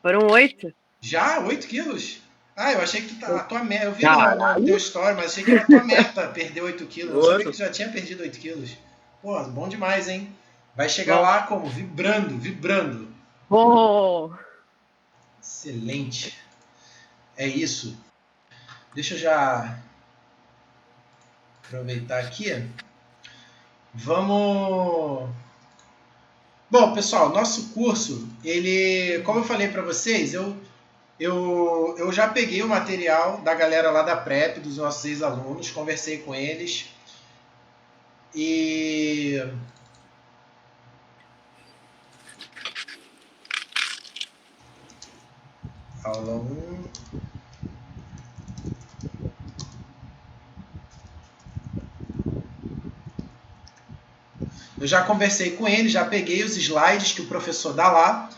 Foram 8. Já? 8 quilos? Ah, eu achei que a tua meta. Eu vi no Caralho. teu story, mas achei que era a tua meta perder 8 quilos. Eu não sabia Outro. que tu já tinha perdido 8 quilos. Pô, bom demais, hein? Vai chegar Bom. lá como? Vibrando, vibrando. Oh. Excelente. É isso. Deixa eu já aproveitar aqui. Vamos. Bom, pessoal, nosso curso, ele, como eu falei para vocês, eu já peguei o material da galera lá da Prep, dos nossos ex-alunos, conversei com eles e aula 1. Eu já conversei com eles, já peguei os slides que o professor dá lá.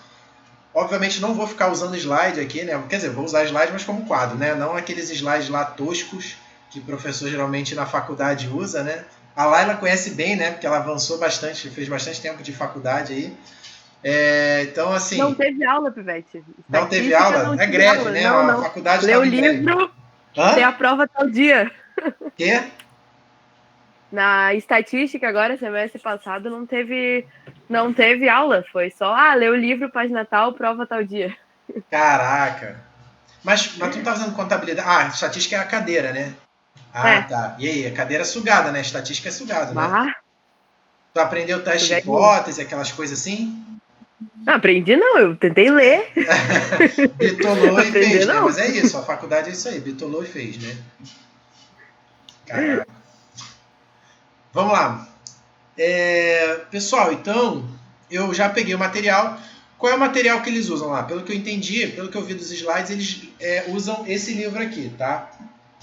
Obviamente não vou ficar usando slide aqui, né? Quer dizer, vou usar slide, mas como quadro, né? Não aqueles slides lá toscos que o professor geralmente na faculdade usa, né? A Laila conhece bem, né? Porque ela avançou bastante, fez bastante tempo de faculdade aí. Então, assim... Não teve aula, Pivete. Não teve aula? Não É tive greve, aula. né? Não, A não. faculdade Lê o estava em greve. livro, Hã? tem a prova tal dia. Quê? Na estatística agora, semestre passado, não teve aula. Foi só, lê o livro, página tal, prova tal dia. Caraca. Mas tu não tá fazendo contabilidade. Ah, estatística é a cadeira, né? Ah, tá. E aí, a cadeira é sugada, né? Estatística é sugado, né? Bah, Tu aprendeu teste de sugadinho. hipótese, aquelas coisas assim? Não aprendi não, eu tentei ler. Bitolou e Aprender fez, né? não. Mas é isso, a faculdade é isso aí, bitolou e fez, né? Caraca. Vamos lá. Pessoal, então, eu já peguei o material. Qual é o material que eles usam lá? Pelo que eu entendi, pelo que eu vi dos slides, eles usam esse livro aqui, tá?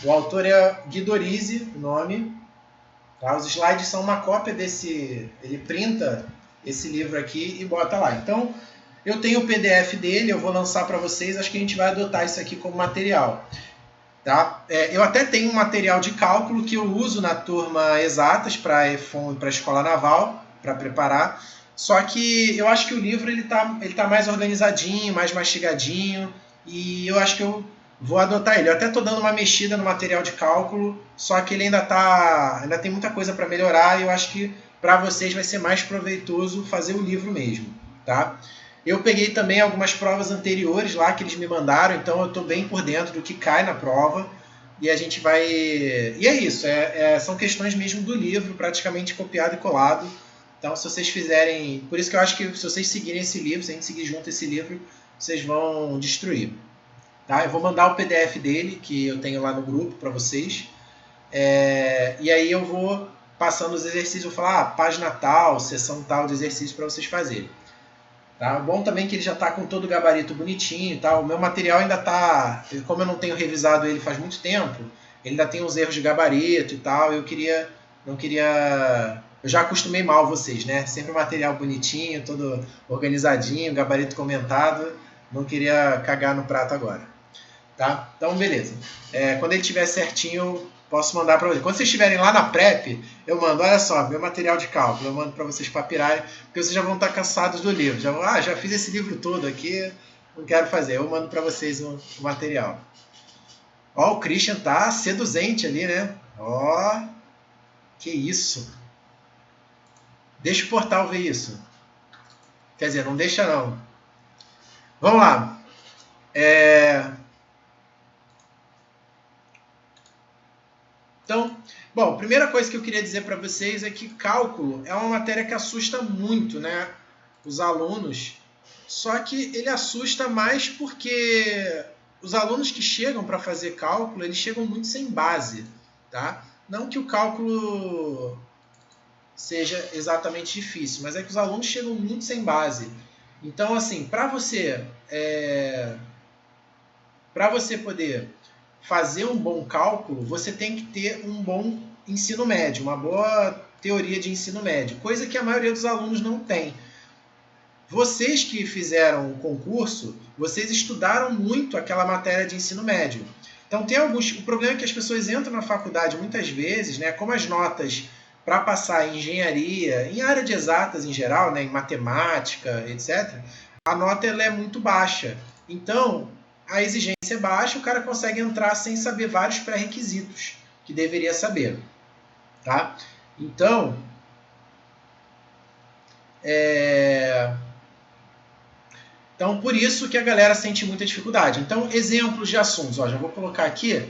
O autor é Guido Orizzi, o nome. Tá? Os slides são uma cópia desse... Ele printa esse livro aqui e bota lá. Então, eu tenho o PDF dele, eu vou lançar para vocês. Acho que a gente vai adotar isso aqui como material. Tá? Eu até tenho um material de cálculo que eu uso na turma exatas para a EFON e para a Escola Naval, para preparar. Só que eu acho que o livro ele tá mais organizadinho, mais mastigadinho, e eu acho que eu vou adotar ele. Eu até estou dando uma mexida no material de cálculo, só que ele ainda tem muita coisa para melhorar, e eu acho que para vocês vai ser mais proveitoso fazer o livro mesmo. Tá? Eu peguei também algumas provas anteriores lá que eles me mandaram, então eu estou bem por dentro do que cai na prova. E a gente vai... E é isso, são questões mesmo do livro, praticamente copiado e colado. Então, se vocês fizerem... Por isso que eu acho que se vocês seguirem esse livro, se a gente seguir junto esse livro, vocês vão destruir. Tá? Eu vou mandar o PDF dele, que eu tenho lá no grupo para vocês. E aí eu vou passando os exercícios, vou falar página tal, sessão tal de exercício para vocês fazerem. Tá? Bom também que ele já está com todo o gabarito bonitinho e tal. O meu material ainda está... Como eu não tenho revisado ele faz muito tempo, ele ainda tem uns erros de gabarito e tal. Eu já acostumei mal vocês, né? Sempre o material bonitinho, todo organizadinho, gabarito comentado. Não queria cagar no prato agora. Tá? Então, beleza. Quando ele estiver certinho, eu posso mandar para vocês. Quando vocês estiverem lá na Prep, eu mando, olha só, meu material de cálculo, eu mando para vocês papirarem, porque vocês já vão estar cansados do livro. Já fiz esse livro todo aqui, não quero fazer. Eu mando para vocês o material. Ó, o Christian tá seduzente ali, né? Ó, que isso. Deixa o portal ver isso. Quer dizer, não deixa não. Vamos lá. Então, bom, a primeira coisa que eu queria dizer para vocês é que cálculo é uma matéria que assusta muito, né, os alunos. Só que ele assusta mais porque os alunos que chegam para fazer cálculo, eles chegam muito sem base, tá? Não que o cálculo seja exatamente difícil, mas é que os alunos chegam muito sem base. Então, assim, para você poder fazer um bom cálculo, você tem que ter um bom ensino médio, uma boa teoria de ensino médio, coisa que a maioria dos alunos não tem. Vocês que fizeram o concurso, vocês estudaram muito aquela matéria de ensino médio. Então tem alguns... O problema é que as pessoas entram na faculdade muitas vezes, né, como as notas para passar em engenharia, em área de exatas em geral, né, em matemática, etc., a nota ela é muito baixa. Então, a exigência é baixa, o cara consegue entrar sem saber vários pré-requisitos que deveria saber. Tá? Então, por isso que a galera sente muita dificuldade. Então, exemplos de assuntos. Ó, já vou colocar aqui,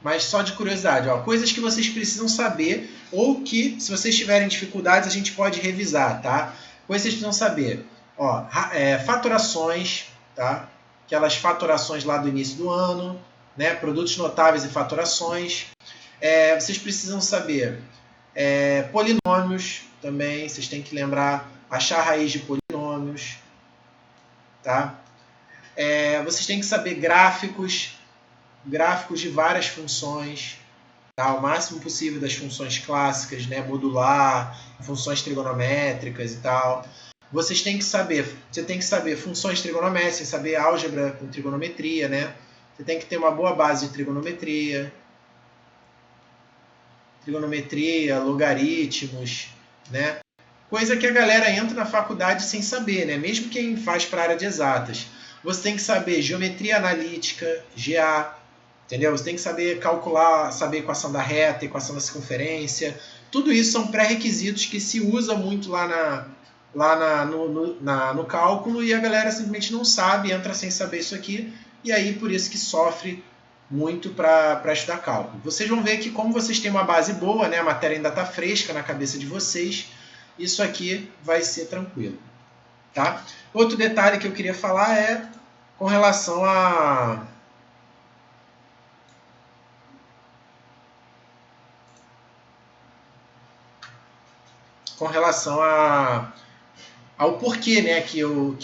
mas só de curiosidade. Ó, coisas que vocês precisam saber ou que, se vocês tiverem dificuldades, a gente pode revisar. Tá? Coisas que vocês precisam saber. Ó, faturações, tá? Aquelas faturações lá do início do ano, né? Produtos notáveis e faturações. Vocês precisam saber polinômios também, vocês têm que lembrar, achar a raiz de polinômios. Tá? Vocês têm que saber gráficos de várias funções, tá? O máximo possível das funções clássicas, né? Modular, funções trigonométricas e tal. Você tem que saber funções trigonométricas, saber álgebra com trigonometria, né? Você tem que ter uma boa base de trigonometria, logaritmos, né? Coisa que a galera entra na faculdade sem saber, né? Mesmo quem faz para a área de exatas. Você tem que saber geometria analítica, GA, entendeu? Você tem que saber calcular, saber equação da reta, equação da circunferência. Tudo isso são pré-requisitos que se usa muito lá no cálculo e a galera simplesmente não sabe, entra sem saber isso aqui e aí por isso que sofre muito para estudar cálculo. Vocês vão ver que como vocês têm uma base boa, né, a matéria ainda está fresca na cabeça de vocês, isso aqui vai ser tranquilo. Tá? Outro detalhe que eu queria falar é com relação ao porquê, né, que eu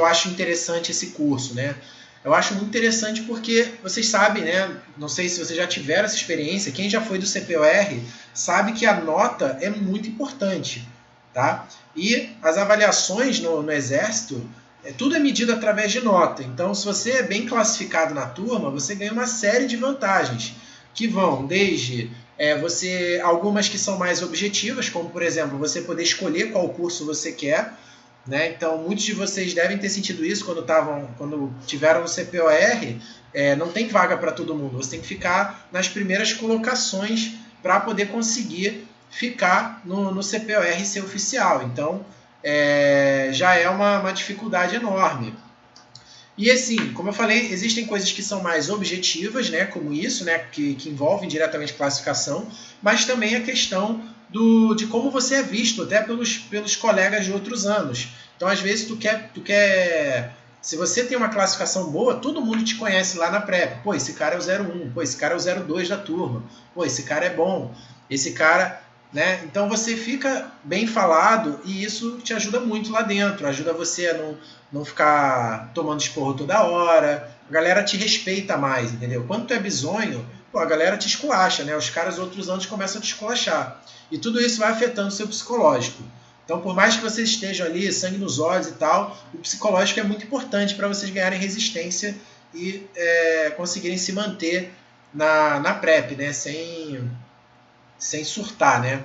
acho interessante esse curso, né? Eu acho muito interessante porque vocês sabem, né? Não sei se vocês já tiveram essa experiência. Quem já foi do CPOR sabe que a nota é muito importante, tá? E as avaliações no Exército, tudo é medido através de nota. Então, se você é bem classificado na turma, você ganha uma série de vantagens que vão desde algumas que são mais objetivas, como por exemplo, você poder escolher qual curso você quer, né? Então, muitos de vocês devem ter sentido isso quando tiveram no CPOR. Não tem vaga para todo mundo, você tem que ficar nas primeiras colocações para poder conseguir ficar no CPOR e ser oficial. Então, já é uma dificuldade enorme. E assim, como eu falei, existem coisas que são mais objetivas, né, como isso, né, que envolvem diretamente classificação, mas também a questão de como você é visto, até pelos colegas de outros anos. Então, às vezes, tu quer se você tem uma classificação boa, todo mundo te conhece lá na prep. Pô, esse cara é o 01, pô, esse cara é o 02 da turma, pô, esse cara é bom, esse cara... Né? Então você fica bem falado e isso te ajuda muito lá dentro, ajuda você a não ficar tomando esporro toda hora, a galera te respeita mais, entendeu? Quando tu é bizonho, pô, a galera te esculacha, né? Os caras outros anos começam a te esculachar. E tudo isso vai afetando o seu psicológico. Então, por mais que vocês estejam ali, sangue nos olhos e tal, o psicológico é muito importante para vocês ganharem resistência e conseguirem se manter na PrEP, né? Sem surtar, né?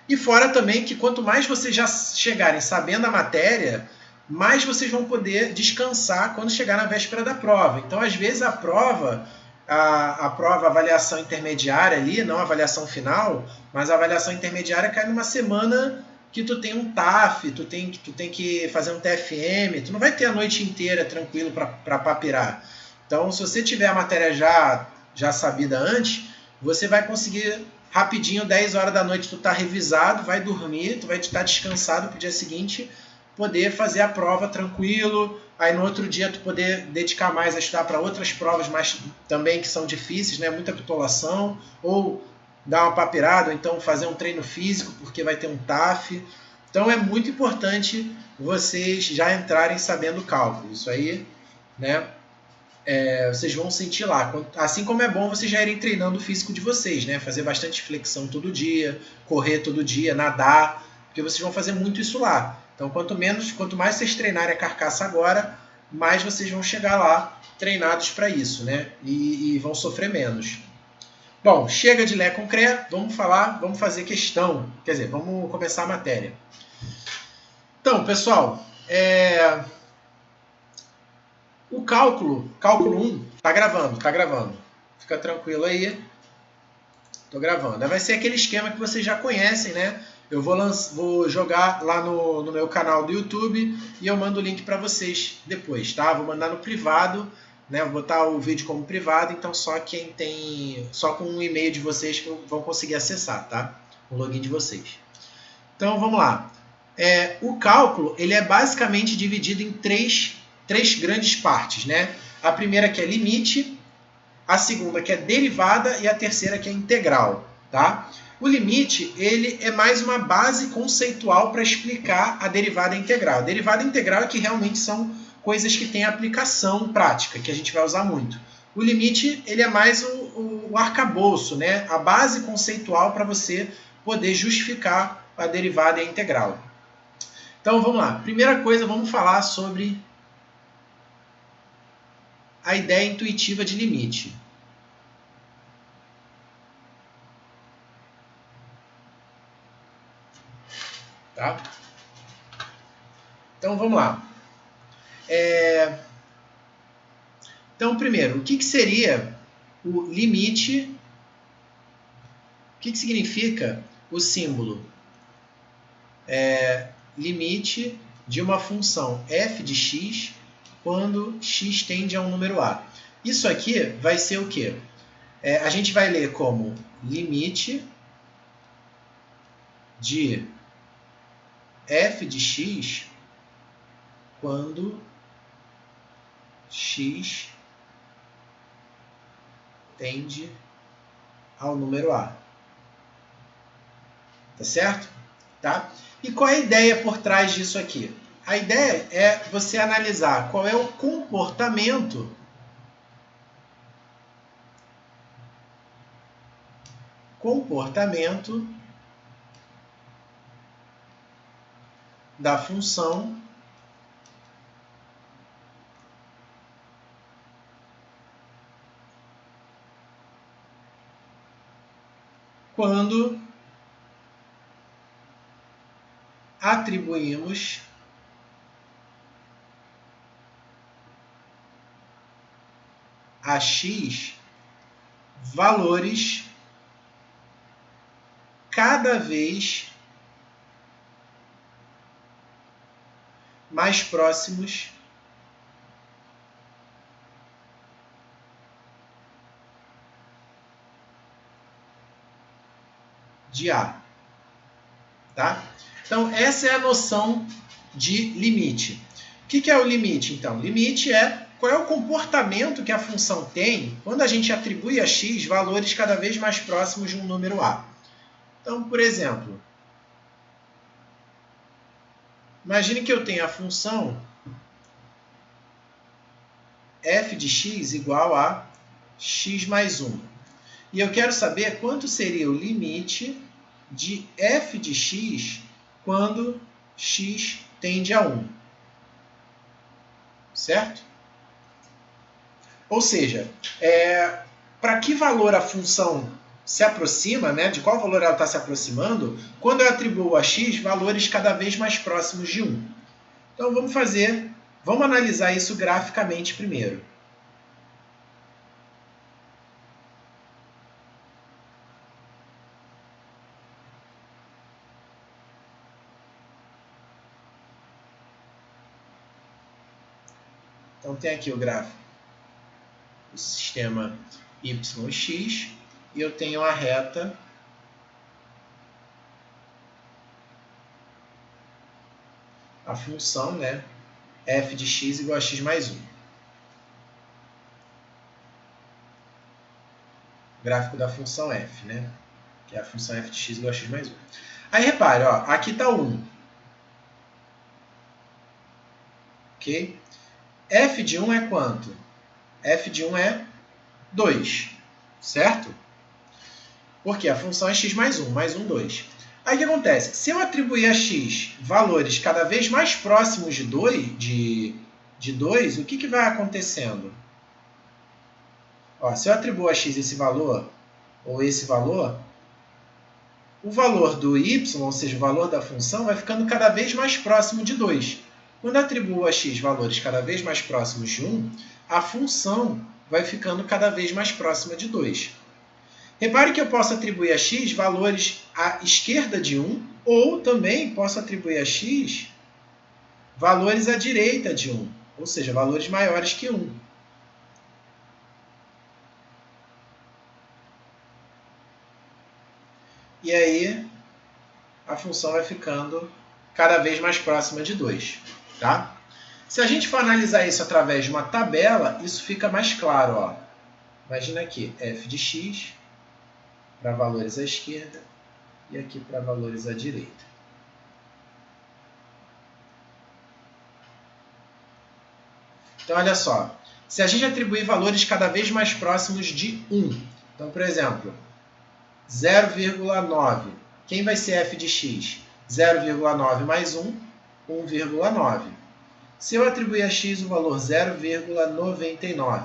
E fora também que quanto mais vocês já chegarem sabendo a matéria, mais vocês vão poder descansar quando chegar na véspera da prova. Então, às vezes, a prova, a avaliação intermediária ali, não a avaliação final, mas a avaliação intermediária cai numa semana que tu tem um TAF, tu tem que fazer um TFM, tu não vai ter a noite inteira tranquilo para papirar. Então, se você tiver a matéria já sabida antes, você vai conseguir rapidinho, 10 horas da noite, tu tá revisado, vai dormir, tu vai estar descansado pro dia seguinte, poder fazer a prova tranquilo, aí no outro dia tu poder dedicar mais a estudar para outras provas mais também que são difíceis, né? Muita pitolação, ou dar uma papirada, ou então fazer um treino físico, porque vai ter um TAF. Então é muito importante vocês já entrarem sabendo cálculo. Isso aí, né? Vocês vão sentir lá. Assim como é bom vocês já irem treinando o físico de vocês, né? Fazer bastante flexão todo dia, correr todo dia, nadar, porque vocês vão fazer muito isso lá. Então, quanto mais vocês treinarem a carcaça agora, mais vocês vão chegar lá treinados para isso, né? E vão sofrer menos. Bom, chega de Lé concreto, vamos fazer questão. Quer dizer, vamos começar a matéria. Então, pessoal, O cálculo 1, tá gravando. Fica tranquilo aí. Tô gravando. Vai ser aquele esquema que vocês já conhecem, né? Eu vou jogar lá no meu canal do YouTube e eu mando o link para vocês depois, tá? Vou mandar no privado, né? Vou botar o vídeo como privado, então só com um e-mail de vocês que vão conseguir acessar, tá? O login de vocês. Então vamos lá. O cálculo ele é basicamente dividido em três grandes partes, né? A primeira que é limite, a segunda que é derivada e a terceira que é integral, tá? O limite ele é mais uma base conceitual para explicar a derivada integral. A derivada integral é que realmente são coisas que têm aplicação prática, que a gente vai usar muito. O limite ele é mais o arcabouço, né? A base conceitual para você poder justificar a derivada e a integral. Então vamos lá. Primeira coisa, vamos falar sobre a ideia intuitiva de limite. Tá? Então vamos lá. Então, primeiro, o que seria o limite? O que significa o símbolo? Limite de uma função f de x quando x tende a um número a. Isso aqui vai ser o quê? A gente vai ler como limite de f de x quando x tende ao número a. Tá certo? Tá? E qual é a ideia por trás disso aqui? A ideia é você analisar qual é o comportamento da função quando atribuímos a x valores cada vez mais próximos de A. Tá? Então, essa é a noção de limite. O que é o limite, então? Limite é qual é o comportamento que a função tem quando a gente atribui a x valores cada vez mais próximos de um número A. Então, por exemplo, imagine que eu tenha a função f de x igual a x mais 1. E eu quero saber quanto seria o limite de f de x quando x tende a 1. Certo? Ou seja, para que valor a função se aproxima, né? De qual valor ela está se aproximando, quando eu atribuo a x valores cada vez mais próximos de 1. Então vamos analisar isso graficamente primeiro. Então tem aqui o gráfico do sistema y e x, e eu tenho a reta a função, né, f de x igual a x mais 1. Gráfico da função f, né, que é a função f de x igual a x mais 1. Aí repare, ó, aqui está 1. Ok? F de 1 é quanto? F de 1 é 2, certo? Porque a função é x mais 1, mais 1, 2. Aí o que acontece? Se eu atribuir a x valores cada vez mais próximos de 2, o que vai acontecendo? Ó, se eu atribuo a x esse valor, ou esse valor, o valor do y, ou seja, o valor da função, vai ficando cada vez mais próximo de 2. Quando eu atribuo a x valores cada vez mais próximos de 1, a função vai ficando cada vez mais próxima de 2. Repare que eu posso atribuir a x valores à esquerda de 1, ou também posso atribuir a x valores à direita de 1, ou seja, valores maiores que 1. E aí a função vai ficando cada vez mais próxima de 2. Tá? Se a gente for analisar isso através de uma tabela, isso fica mais claro. Ó. Imagina aqui, f de x para valores à esquerda e aqui para valores à direita. Então, olha só. Se a gente atribuir valores cada vez mais próximos de 1, então, por exemplo, 0,9. Quem vai ser f de x? 0,9 mais 1, 1,9. Se eu atribuir a x o valor 0,99,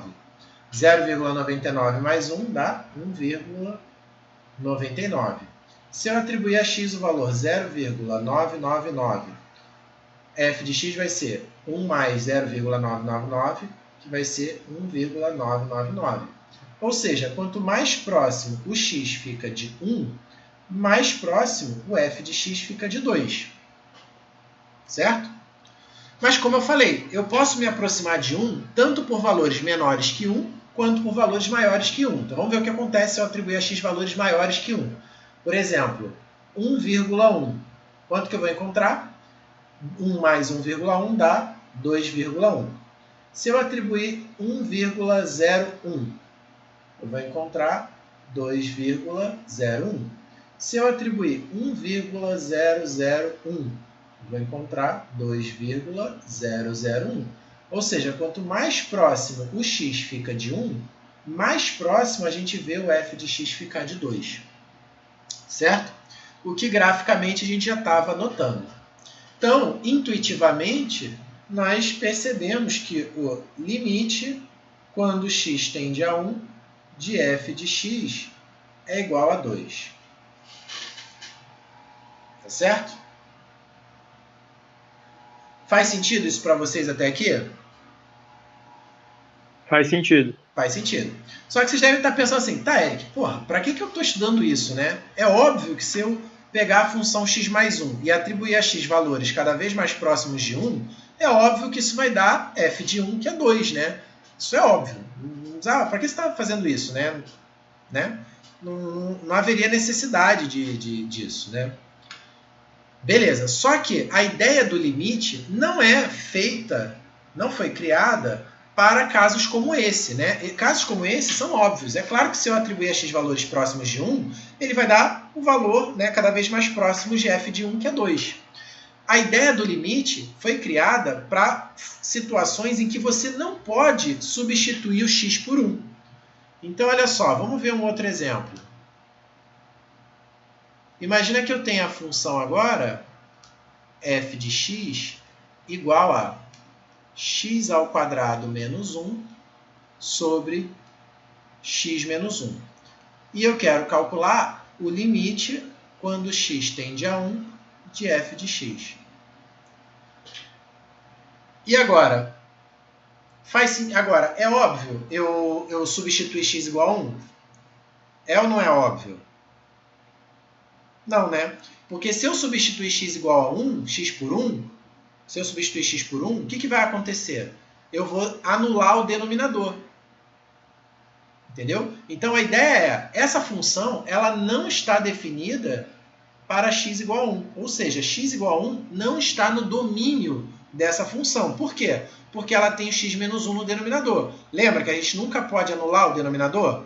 0,99 mais 1 dá 1,99. Se eu atribuir a x o valor 0,999, f de x vai ser 1 mais 0,999, que vai ser 1,999. Ou seja, quanto mais próximo o x fica de 1, mais próximo o f de x fica de 2. Certo? Mas como eu falei, eu posso me aproximar de 1 tanto por valores menores que 1, quanto por valores maiores que 1. Então vamos ver o que acontece se eu atribuir a x valores maiores que 1. Por exemplo, 1,1. Quanto que eu vou encontrar? 1 mais 1,1 dá 2,1. Se eu atribuir 1,01, eu vou encontrar 2,01. Se eu atribuir 1,001, vou encontrar 2,001. Ou seja, quanto mais próximo o x fica de 1, mais próximo a gente vê o f de x ficar de 2. Certo? O que graficamente a gente já estava notando. Então, intuitivamente, nós percebemos que o limite, quando x tende a 1, de f de x é igual a 2. Tá certo? Faz sentido isso para vocês até aqui? Faz sentido. Faz sentido. Só que vocês devem estar pensando assim, tá, Eric, porra, para que eu estou estudando isso, né? É óbvio que se eu pegar a função x mais 1 e atribuir a x valores cada vez mais próximos de 1, é óbvio que isso vai dar f de 1, que é 2, né? Isso é óbvio. Para que você está fazendo isso, né? Não haveria necessidade disso, né? Beleza, só que a ideia do limite não foi criada para casos como esse, né? E casos como esse são óbvios. É claro que se eu atribuir a x valores próximos de 1, ele vai dar o valor, né, cada vez mais próximo de f de 1, que é 2. A ideia do limite foi criada para situações em que você não pode substituir o x por 1. Então, olha só, vamos ver um outro exemplo. Imagina que eu tenha a função agora, f de x, igual a x ao quadrado menos 1 sobre x menos 1. E eu quero calcular o limite quando x tende a 1 de f de x. E agora? Agora, é óbvio eu substituir x igual a 1? É ou não é óbvio? Não, né? Porque se eu substituir x igual a 1, x por 1, se eu substituir x por 1, o que vai acontecer? Eu vou anular o denominador. Entendeu? Então a ideia é, essa função ela não está definida para x igual a 1. Ou seja, x igual a 1 não está no domínio dessa função. Por quê? Porque ela tem o x menos 1 no denominador. Lembra que a gente nunca pode anular o denominador?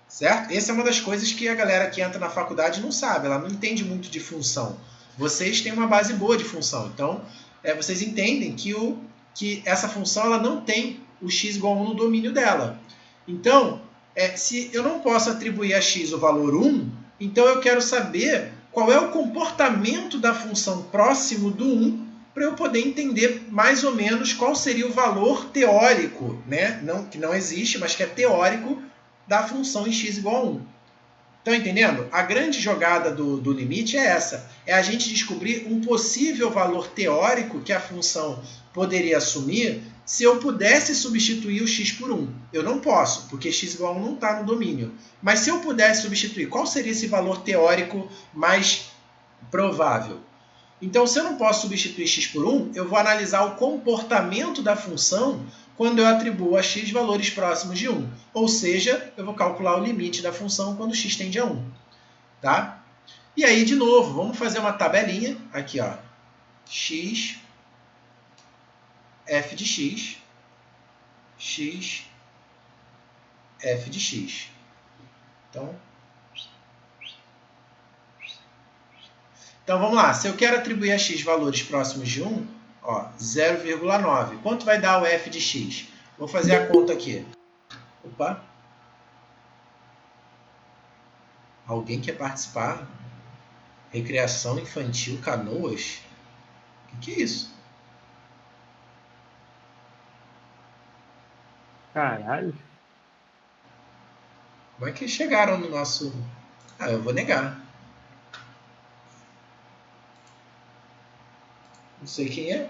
Certo? Essa é uma das coisas que a galera que entra na faculdade não sabe. Ela não entende muito de função. Vocês têm uma base boa de função. Então, vocês entendem que essa função ela não tem o x igual a 1 no domínio dela. Então, se eu não posso atribuir a x o valor 1, então eu quero saber qual é o comportamento da função próximo do 1 para eu poder entender mais ou menos qual seria o valor teórico, né? Que não existe, mas que é teórico, da função em x igual a 1. Estão entendendo? A grande jogada do limite é essa. É a gente descobrir um possível valor teórico que a função poderia assumir se eu pudesse substituir o x por 1. Eu não posso, porque x igual a 1 não está no domínio. Mas se eu pudesse substituir, qual seria esse valor teórico mais provável? Então, se eu não posso substituir x por 1, eu vou analisar o comportamento da função quando eu atribuo a x valores próximos de 1. Ou seja, eu vou calcular o limite da função quando x tende a 1. Tá? E aí, de novo, vamos fazer uma tabelinha. Aqui, ó. X, f de x, x, f de x. Então, vamos lá. Se eu quero atribuir a x valores próximos de 1, ó, 0,9. Quanto vai dar o f de x? Vou fazer a conta aqui. Opa. Alguém quer participar? Recreação infantil Canoas? O que é isso? Caralho. Como é que chegaram no nosso... Ah, eu vou negar. Não sei quem é.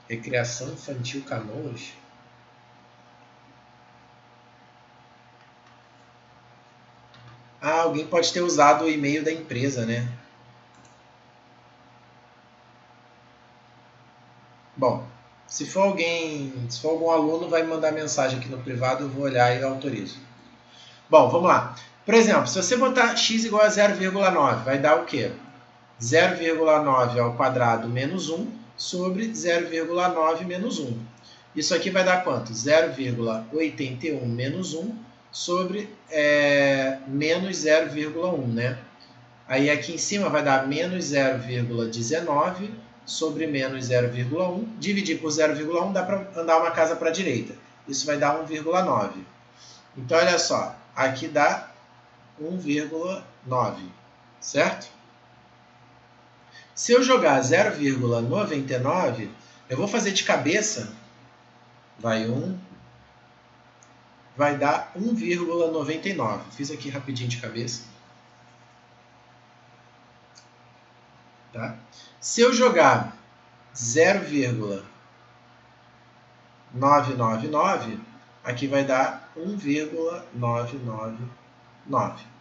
Recreação infantil Canoas? Ah, alguém pode ter usado o e-mail da empresa, né? Bom, se for algum aluno, vai mandar mensagem aqui no privado, eu vou olhar e eu autorizo. Bom, vamos lá. Por exemplo, se você botar x igual a 0,9, vai dar o quê? 0,9 ao quadrado menos 1 sobre 0,9 menos 1. Isso aqui vai dar quanto? 0,81 menos 1 sobre menos 0,1, né? Aí aqui em cima vai dar menos 0,19 sobre menos 0,1. Dividir por 0,1 dá para andar uma casa para a direita. Isso vai dar 1,9. Então, olha só. Aqui dá 1,9, certo? Se eu jogar 0,99, eu vou fazer de cabeça. Vai 1. Vai dar 1,99. Fiz aqui rapidinho de cabeça. Tá? Se eu jogar 0,999, aqui vai dar 1,999.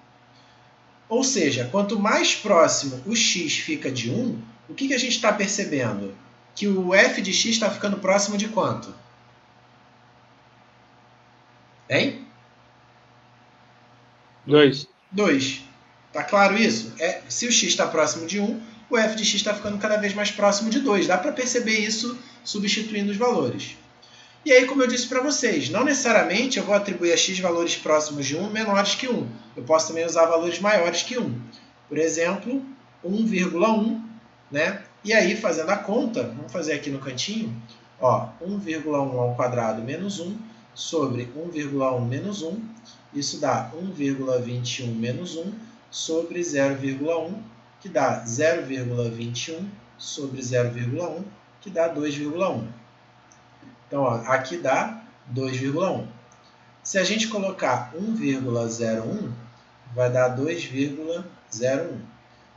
Ou seja, quanto mais próximo o x fica de 1, o que a gente está percebendo? Que o f de x está ficando próximo de quanto? Hein? 2. 2. Tá claro isso? Se o x está próximo de 1, o f de x está ficando cada vez mais próximo de 2. Dá para perceber isso substituindo os valores. E aí, como eu disse para vocês, não necessariamente eu vou atribuir a x valores próximos de 1 menores que 1. Eu posso também usar valores maiores que 1. Por exemplo, 1,1, né? E aí, fazendo a conta, vamos fazer aqui no cantinho, ó, 1,1 ao quadrado menos 1 sobre 1,1 menos 1. Isso dá 1,21 menos 1 sobre 0,1, que dá 0,21 sobre 0,1, que dá 2,1. Então, ó, aqui dá 2,1. Se a gente colocar 1,01, vai dar 2,01.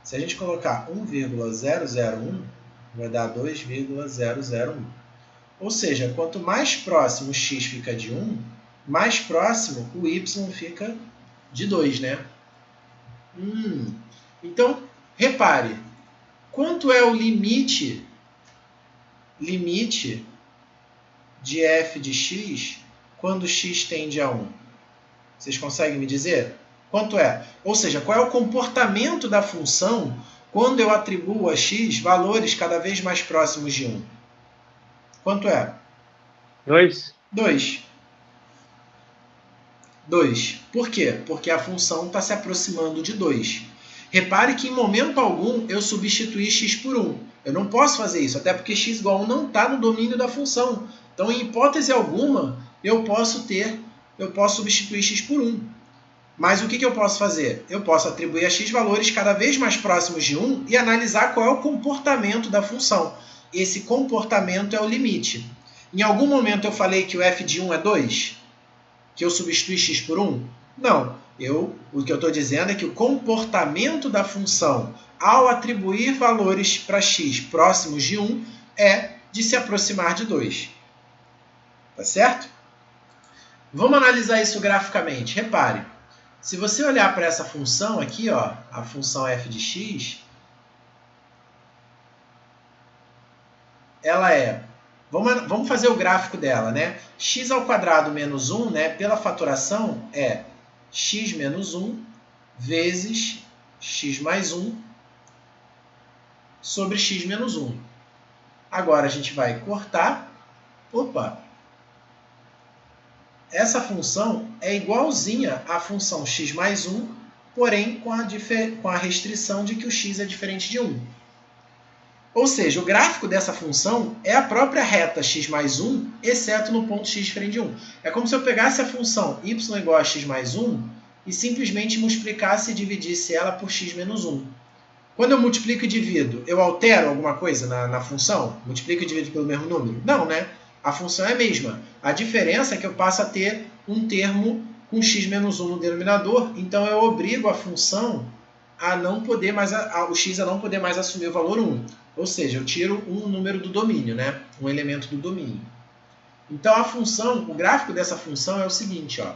Se a gente colocar 1,001, vai dar 2,001. Ou seja, quanto mais próximo o x fica de 1, mais próximo o y fica de 2, né? Então, repare, quanto é o limite de f de x quando x tende a 1? Vocês conseguem me dizer? Quanto é? Ou seja, qual é o comportamento da função quando eu atribuo a x valores cada vez mais próximos de 1? Quanto é? 2. 2. 2. Por quê? Porque a função está se aproximando de 2. Repare que em momento algum eu substituí x por 1. Eu não posso fazer isso, até porque x igual a 1 não está no domínio da função. Então, em hipótese alguma, eu posso substituir x por 1. Mas o que eu posso fazer? Eu posso atribuir a x valores cada vez mais próximos de 1 e analisar qual é o comportamento da função. Esse comportamento é o limite. Em algum momento eu falei que o f de 1 é 2? Que eu substituí x por 1? Não. O que eu estou dizendo é que o comportamento da função ao atribuir valores para x próximos de 1 é de se aproximar de 2. Tá certo? Vamos analisar isso graficamente. Repare, se você olhar para essa função aqui, ó, a função f de x, ela é... Vamos fazer o gráfico dela, né? X ao quadrado menos 1, né, pela fatoração, é x menos 1 vezes x mais 1 sobre x menos 1. Agora a gente vai cortar. Opa! Essa função é igualzinha à função x mais 1, porém com a restrição de que o x é diferente de 1. Ou seja, o gráfico dessa função é a própria reta x mais 1, exceto no ponto x diferente de 1. É como se eu pegasse a função y igual a x mais 1 e simplesmente multiplicasse e dividisse ela por x menos 1. Quando eu multiplico e divido, eu altero alguma coisa na função? Multiplico e divido pelo mesmo número? Não, né? A função é a mesma. A diferença é que eu passo a ter um termo com x menos 1 no denominador, então eu obrigo a função a não poder mais, o x a não poder mais assumir o valor 1. Ou seja, eu tiro um número do domínio, né? Um elemento do domínio. Então a função, o gráfico dessa função é o seguinte, ó.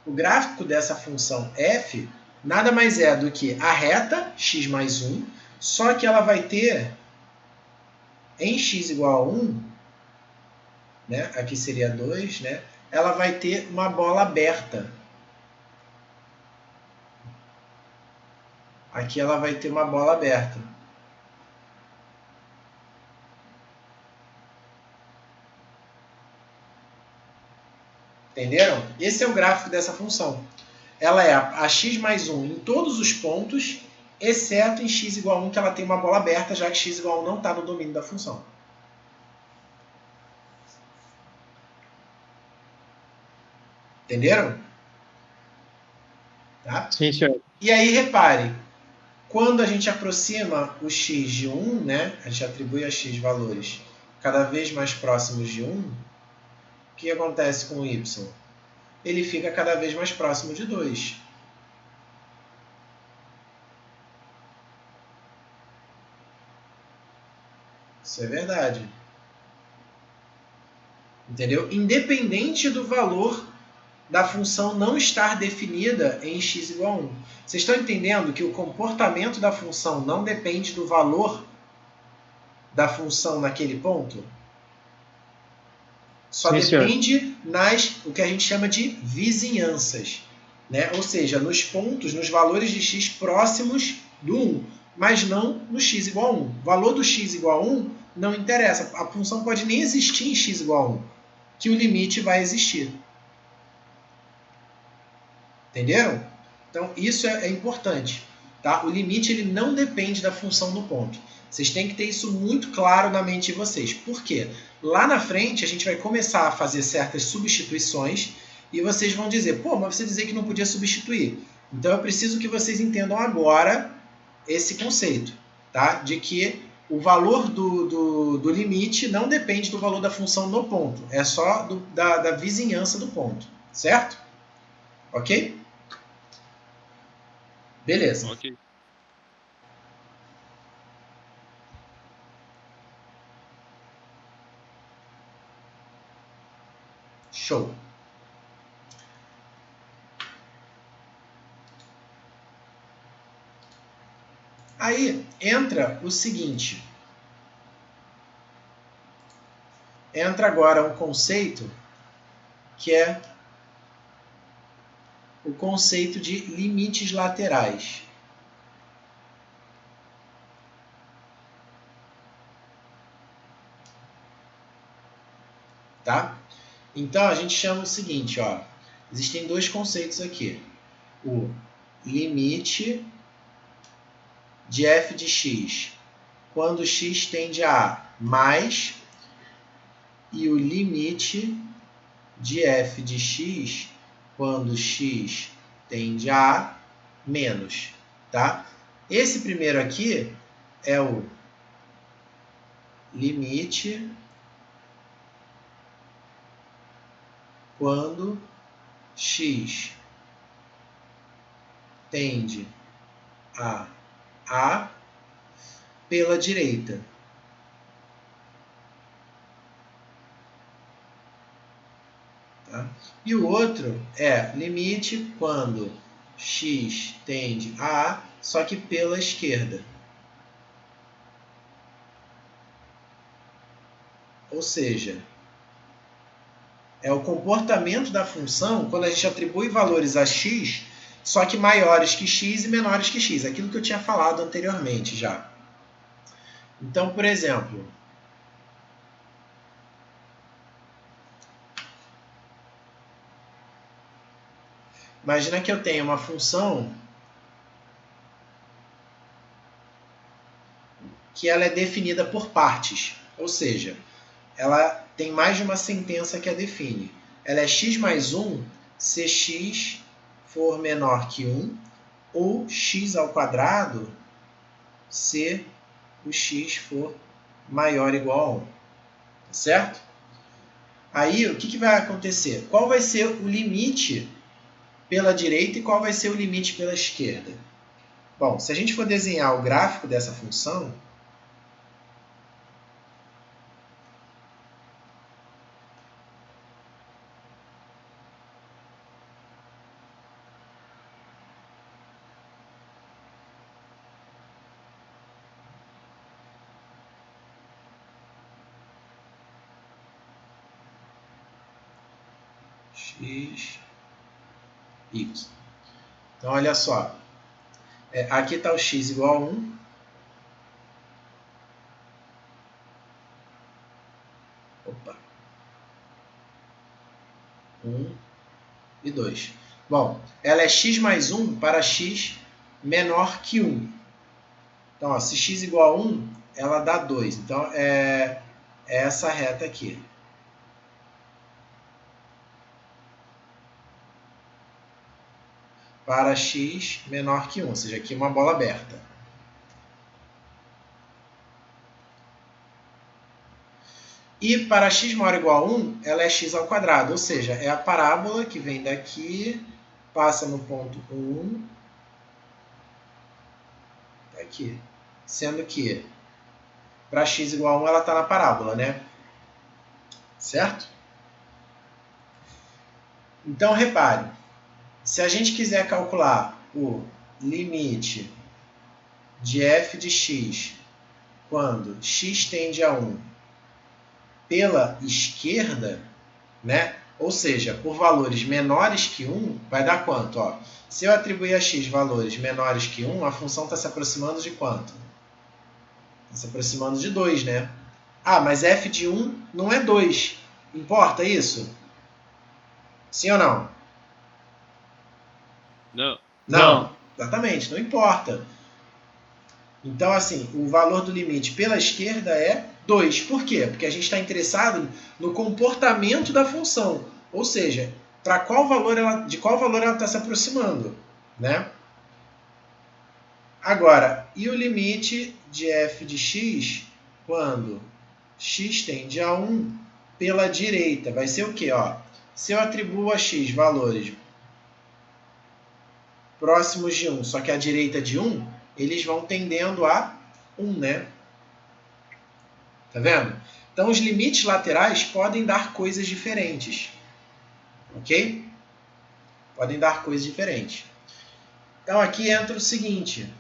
O gráfico dessa função f nada mais é do que a reta x mais 1, só que ela vai ter, em x igual a 1, né, aqui seria 2, né, ela vai ter uma bola aberta. Aqui ela vai ter uma bola aberta. Entenderam? Esse é o gráfico dessa função. Ela é a x mais 1 em todos os pontos, exceto em x igual a 1, que ela tem uma bola aberta, já que x igual a 1 não está no domínio da função. Entenderam? Tá? Sim, senhor. E aí, repare, quando a gente aproxima o x de 1, né, a gente atribui a x valores cada vez mais próximos de 1, o que acontece com o y? Ele fica cada vez mais próximo de 2. Isso é verdade. Entendeu? Independente do valor da função não estar definida em x igual a 1. Vocês estão entendendo que o comportamento da função não depende do valor da função naquele ponto? Só Sim, senhor. depende o que a gente chama de vizinhanças, né? Ou seja, nos pontos, nos valores de x próximos do 1, mas não no x igual a 1. O valor do x igual a 1 não interessa. A função pode nem existir em x igual a 1, que o limite vai existir. Entenderam? Então, isso é importante. Tá? O limite ele não depende da função no ponto. Vocês têm que ter isso muito claro na mente de vocês. Por quê? Lá na frente, a gente vai começar a fazer certas substituições e vocês vão dizer, pô, mas você dizer que não podia substituir. Então, eu preciso que vocês entendam agora esse conceito, tá? De que o valor do limite não depende do valor da função no ponto. É só da vizinhança do ponto. Certo? Ok? Beleza. Ok. Show. Aí entra o seguinte. Entra agora um conceito que é o conceito de limites laterais. Tá? Então a gente chama o seguinte, ó. Existem dois conceitos aqui. O limite de f de x quando x tende a mais e o limite de f de x quando x tende a menos, tá? Esse primeiro aqui é o limite quando x tende a pela direita. Tá? E o outro é limite quando x tende a, só que pela esquerda. Ou seja, é o comportamento da função quando a gente atribui valores a x, só que maiores que x e menores que x. Aquilo que eu tinha falado anteriormente já. Então, por exemplo, imagina que eu tenho uma função que ela é definida por partes. Ou seja, ela tem mais de uma sentença que a define. Ela é x mais 1 se x for menor que 1 ou x ao quadrado se o x for maior ou igual a 1. Certo? Aí, o que vai acontecer? Qual vai ser o limite pela direita e qual vai ser o limite pela esquerda? Bom, se a gente for desenhar o gráfico dessa função, x, y. Então, olha só. Aqui está o x igual a 1. Opa. 1 e 2. Bom, ela é x mais 1 para x menor que 1. Então, ó, se x igual a 1, ela dá 2. Então, é essa reta aqui. Para x menor que 1, ou seja, aqui uma bola aberta. E para x maior ou igual a 1, ela é x ao quadrado, ou seja, é a parábola que vem daqui, passa no ponto 1, aqui. Sendo que para x igual a 1 ela está na parábola, né? Certo? Então, repare, se a gente quiser calcular o limite de f de x quando x tende a 1 pela esquerda, né? Ou seja, por valores menores que 1, vai dar quanto? Ó, se eu atribuir a x valores menores que 1, a função está se aproximando de quanto? Está se aproximando de 2, né? Ah, mas f de 1 não é 2. Importa isso? Sim ou não? Não. Não, exatamente, não importa. Então, assim, o valor do limite pela esquerda é 2. Por quê? Porque a gente está interessado no comportamento da função. Ou seja, de qual valor ela está se aproximando. Né? Agora, e o limite de f de x quando x tende a 1 pela direita? Vai ser o quê? Ó, se eu atribuo a x valores próximos de 1, só que à direita de 1, eles vão tendendo a 1, né? Tá vendo? Então, os limites laterais podem dar coisas diferentes. Ok? Podem dar coisas diferentes. Então, aqui entra o seguinte.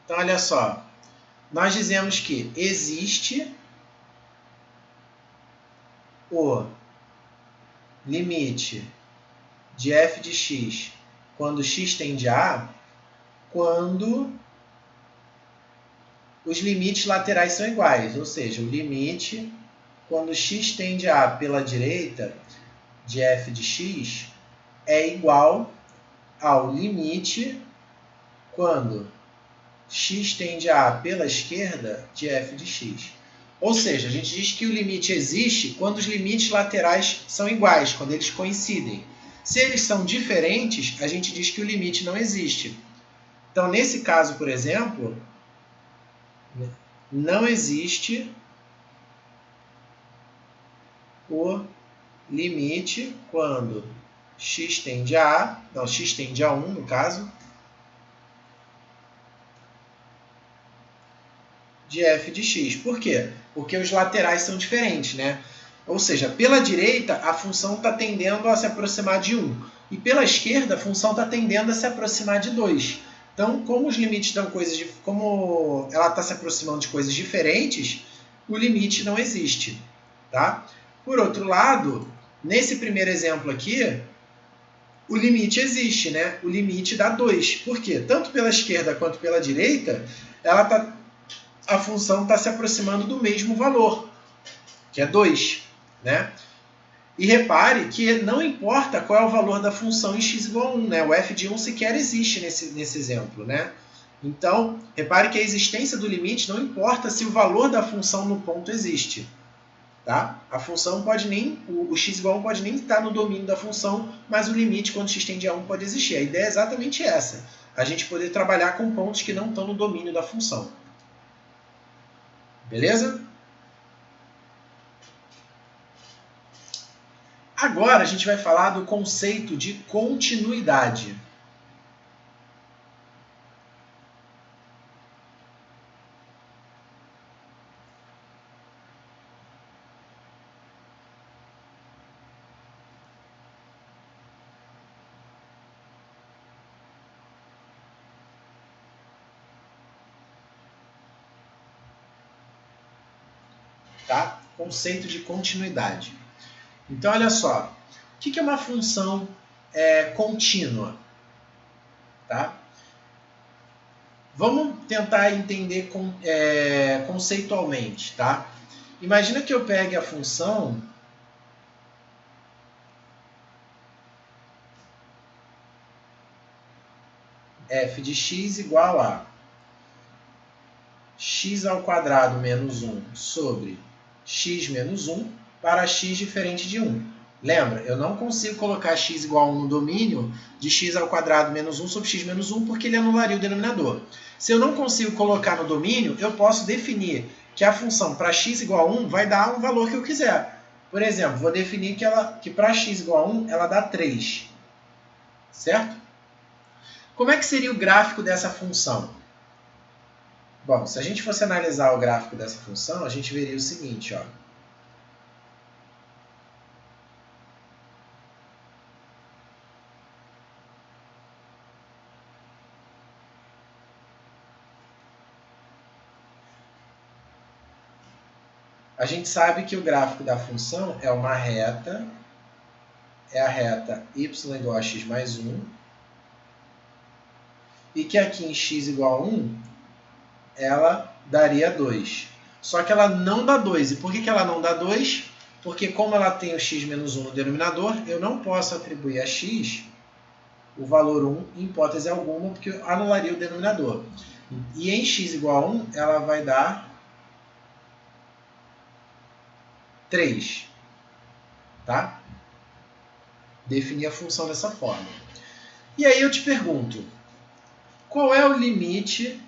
Então, olha só. Nós dizemos que existe o limite de f de x quando x tende a A, quando os limites laterais são iguais, ou seja, o limite quando x tende a A pela direita de f de x é igual ao limite quando x tende a A pela esquerda de f de x. Ou seja, a gente diz que o limite existe quando os limites laterais são iguais, quando eles coincidem. Se eles são diferentes, a gente diz que o limite não existe. Então, nesse caso, por exemplo, não existe o limite quando x tende a x tende a 1, no caso, de f de x. Por quê? Porque os laterais são diferentes, né? Ou seja, pela direita, a função está tendendo a se aproximar de 1. E pela esquerda, a função está tendendo a se aproximar de 2. Então, como os limites dão como ela está se aproximando de coisas diferentes, o limite não existe. Tá? Por outro lado, nesse primeiro exemplo aqui, o limite existe, né? O limite dá 2. Por quê? Tanto pela esquerda quanto pela direita, a função está se aproximando do mesmo valor, que é 2. Né? E repare que não importa qual é o valor da função em x igual a 1. Né? O f de 1 sequer existe nesse exemplo. Né? Então, repare que a existência do limite não importa se o valor da função no ponto existe. Tá? A função pode nem, o x igual a 1 pode nem estar no domínio da função, mas o limite quando x tende a 1 pode existir. A ideia é exatamente essa, a gente poder trabalhar com pontos que não estão no domínio da função. Beleza? Agora a gente vai falar do conceito de continuidade. Tá? Conceito de continuidade. Então, olha só. O que é uma função contínua? Tá? Vamos tentar entender conceitualmente. Tá? Imagina que eu pegue a função f de x igual a x ao quadrado menos 1 sobre x menos 1 para x diferente de 1. Lembra, eu não consigo colocar x igual a 1 no domínio de x ao quadrado menos 1 sobre x menos 1 porque ele anularia o denominador. Se eu não consigo colocar no domínio, eu posso definir que a função para x igual a 1 vai dar um valor que eu quiser. Por exemplo, vou definir que para x igual a 1 ela dá 3. Certo? Como é que seria o gráfico dessa função? Bom, se a gente fosse analisar o gráfico dessa função, a gente veria o seguinte, ó. A gente sabe que o gráfico da função é uma reta, é a reta y igual a x mais 1, e que aqui em x igual a 1, ela daria 2. Só que ela não dá 2. E por que ela não dá 2? Porque como ela tem o x menos 1 no denominador, eu não posso atribuir a x o valor 1 em hipótese alguma, porque anularia o denominador. E em x igual a 1, ela vai dar 3. Tá? Definir a função dessa forma. E aí eu te pergunto, qual é o limite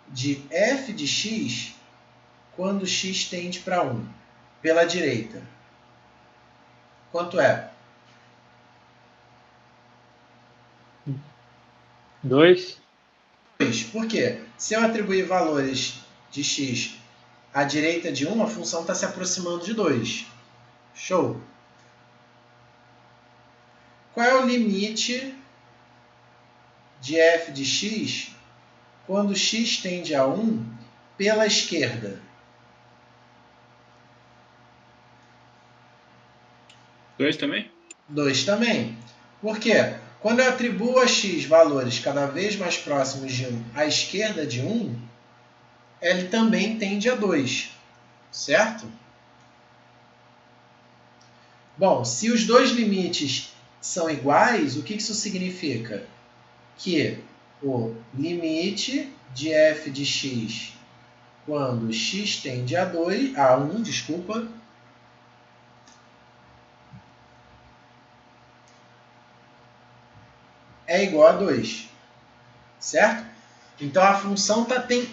de f de x quando x tende para 1? Pela direita. Quanto é? 2. 2. Por quê? Se eu atribuir valores de x à direita de 1, a função está se aproximando de 2. Show! Qual é o limite de f de x quando x tende a 1 pela esquerda? 2 também? 2 também. Por quê? Quando eu atribuo a x valores cada vez mais próximos de 1 à esquerda de 1, ele também tende a 2, certo? Bom, se os dois limites são iguais, o que isso significa? Que o limite de f de x quando x tende a 1, é igual a 2, certo? Então a função